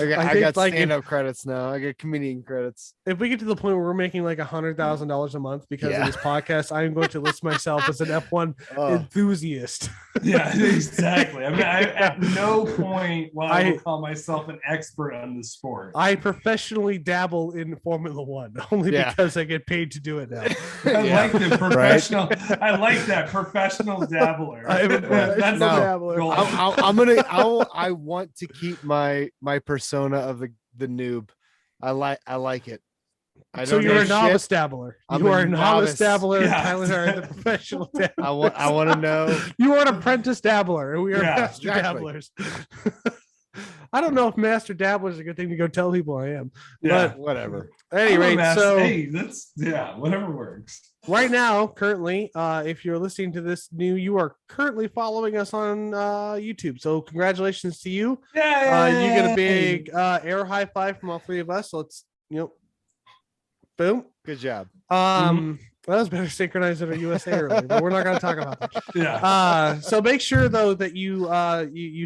Yeah. I got stand-up credits now. I get comedian credits. If we get to the point where we're making $100,000 a month because of this podcast, I'm going to list myself as an F1 enthusiast. Yeah, exactly. I mean, at no point will I call myself an expert on the sport. I professionally dabble in Formula One only because I get paid to do it now. I like the professional. Right? I like that professional dabbler. That's dabbler. I want to keep my persona of the noob. I like it. I So don't you're know a novice shit. dabbler. I'm You a are a novice novice. dabbler. Yeah. Tyler and I are the professional dabbler. I want to know. You are an apprentice dabbler, and we are Yeah, master exactly. dabblers. I don't know if master dabbler is a good thing to go tell people I am. Yeah. Whatever. At any I'm a rate, master- so hey, that's whatever works. right now, currently, if you're listening to this you are currently following us on YouTube. So congratulations to you. Yeah, You get a big air high five from all three of us. So let's, boom. Good job. That was better synchronized than a USA earlier, but we're not going to talk about that. Yeah. So make sure though that you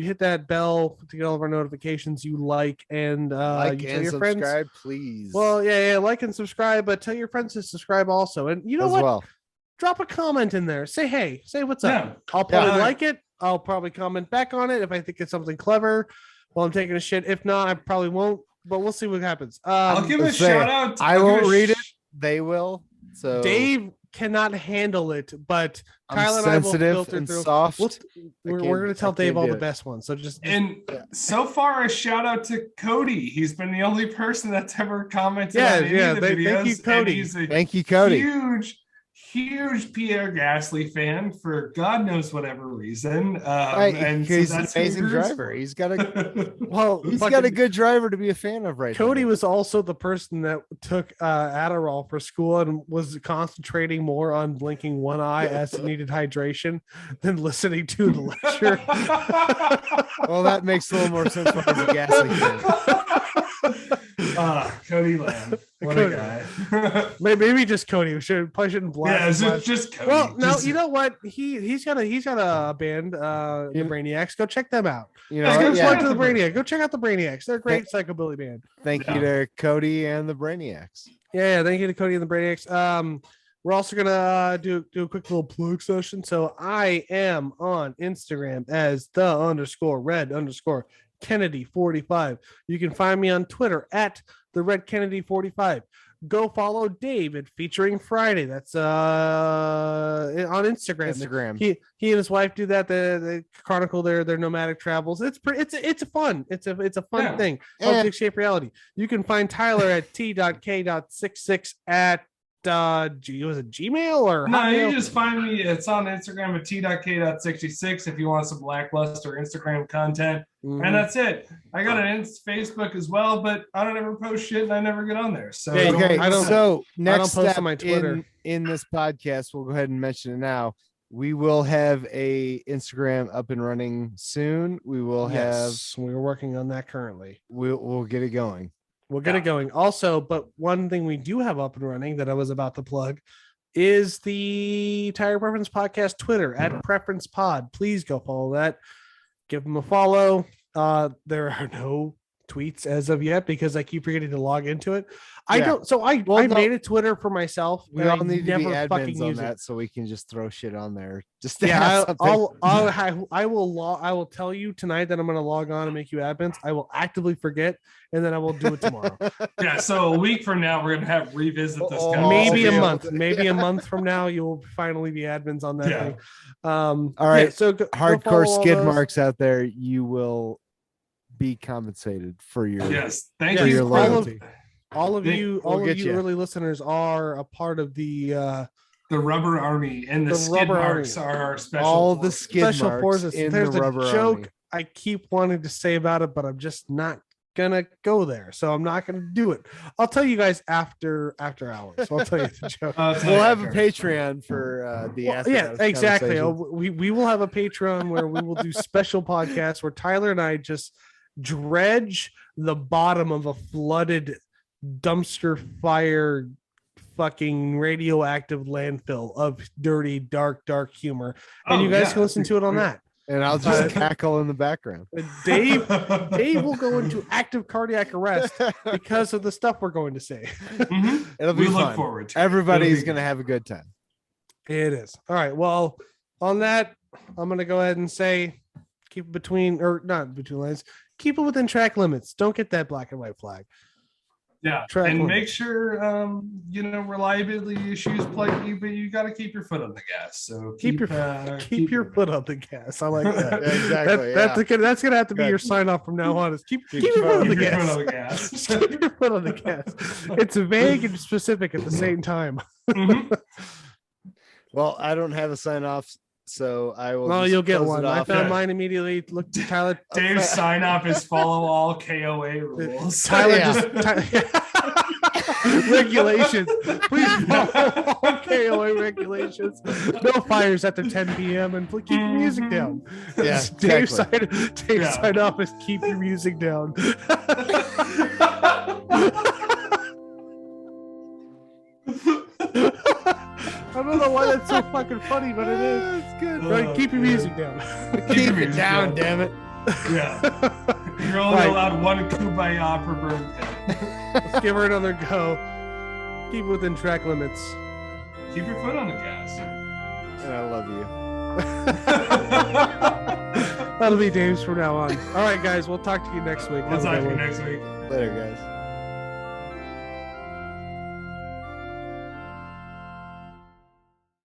hit that bell to get all of our notifications. You like and Like you tell and your subscribe, friends. please. Well, yeah, like and subscribe, but tell your friends to subscribe also. And you know as what? well. Drop a comment in there. Say hey, say what's up. Yeah. I'll probably Yeah. like it. I'll probably comment back on it if I think it's something clever while I'm taking a shit. If not, I probably won't. But we'll see what happens. I'll give a let's say, shout out. I won't read it. They will. So Dave cannot handle it, but I'm Tyler and I will sensitive filter and through. soft. We're can't- going to tell I Dave can't all do the it. best ones. So just And so far, a shout out to Cody. He's been the only person that's ever commented Yeah, on any yeah, of the thank you, videos. And Cody. he's a Thank you, Cody. huge Pierre Gasly fan for God knows whatever reason. Right, and so he's an that's who he amazing roots driver. for. He's got a well, he's fucking- got a good driver to be a fan of right Cody now. was also the person that took Adderall for school and was concentrating more on blinking one eye as it needed hydration than listening to the lecture. Well, that makes a little more sense when he's a Gasly fan. Cody Lamb. What Cody. a guy. Maybe just Cody. We probably shouldn't blast. Yeah, is him. it just Cody? Well, no, Just- you know what? He's got a band, the Brainiacs. Go check them out. You Let's know, go what? plug yeah. to the Brainiacs. Go check out the Brainiacs. They're a great psychobilly band. Thank Yeah. you to Cody and the Brainiacs. Yeah, thank you to Cody and the Brainiacs. We're also gonna do a quick little plug session. So I am on Instagram as _red_Kennedy45. You can find me on Twitter at the Red Kennedy 45. Go follow Dave at Featuring Friday. That's on Instagram. He and his wife do that. They chronicle their nomadic travels. It's fun. It's a fun thing. Fun to escape reality. You can find Tyler at t.k.66 at was it Gmail or No, Hotmail? you just find me. It's on Instagram at t.k.66 if you want some lackluster Instagram content. Mhm. And that's it. I got an Facebook as well, but I don't ever post shit and I never get on there. So Yeah, Okay, I don't- so next post step on my Twitter. in this podcast, we'll go ahead and mention it now. We will have a Instagram up and running soon. We will Yes, we're working on that currently. we'll get it going. We'll get it going. Also, but one thing we do have up and running that I was about to plug is the Tire Preference Podcast Twitter at Preference Pod. Please go follow that. Give them a follow. There are no tweets as of yet because I keep forgetting to log into it. I Yeah. don't. So I made a Twitter for myself. We and all I need to be never fucking admins on use that it. so we can just throw shit on there. Just to Yeah, have something. I will tell you tonight that I'm going to log on and make you admins. I will actively forget, and then I will do it tomorrow. yeah, so a week from now we're gonna have revisit this. Oh, conversation. Maybe a yeah. month. Maybe a month from now, you will finally be admins on that Yeah. thing. All right, so go Hardcore follow all skid those. marks out there, you will be compensated for your Yes, thank Yeah, you. your all loyalty. All of We'll you, get you. early listeners are a part of the The Rubber Army and the, The skid Rubber marks Army. are our special. all the forces. skid special marks forces. in There's the a rubber joke army. I keep wanting to say about it, but I'm just not gonna go there. So I'm not gonna do it. I'll tell you guys after hours. So I'll tell you the joke. We'll have a Patreon for the Well, After yeah, Hours exactly. conversations. We will have a Patreon where we will do special podcasts where Tyler and I just dredge the bottom of a flooded dumpster fire fucking radioactive landfill of dirty dark humor, and you guys can listen to it on that. And I'll just cackle in the background. Dave will go into active cardiac arrest because of the stuff we're going to say. Mhm. It'll be We fun. look forward to it. Everybody's It'll be gonna have a good time. It is. All right. Well, on that, I'm going to go ahead and say keep it between, or not between lines, keep it within track limits. Don't get that black and white flag. Yeah, Track and limit. make sure reliability issues plague you, but you got to keep your foot on the gas. So keep your foot on the gas. I like that. Yeah, exactly. That's gonna have to be Good. your sign off from now on. Is keep Keep your foot on the Keep your gas. foot on the gas. Just keep your foot on the gas. It's vague and specific at the same time. Mhm. Well, I don't have a sign off, so I will. Well, just you'll get close one. it I off. found Yeah. mine immediately. Look, Tyler. Dave's sign off is follow all KOA rules. Tyler Yeah. regulations. Please follow all KOA regulations. No fires after 10 p.m. and keep your music down. Yeah, Dave's exactly. sign off is keep your music down. I don't know why that's so fucking funny, but it is. It's good. Right, keep your music down. Keep it down, damn it. Yeah. You're only Right. allowed one kumbaya per birthday. Let's give her another go. Keep within track limits. Keep your foot on the gas. And I love you. That'll be Dave's from now on. All right, guys, we'll talk to you next week. We'll Have a talk good to you one. next week. Later, guys.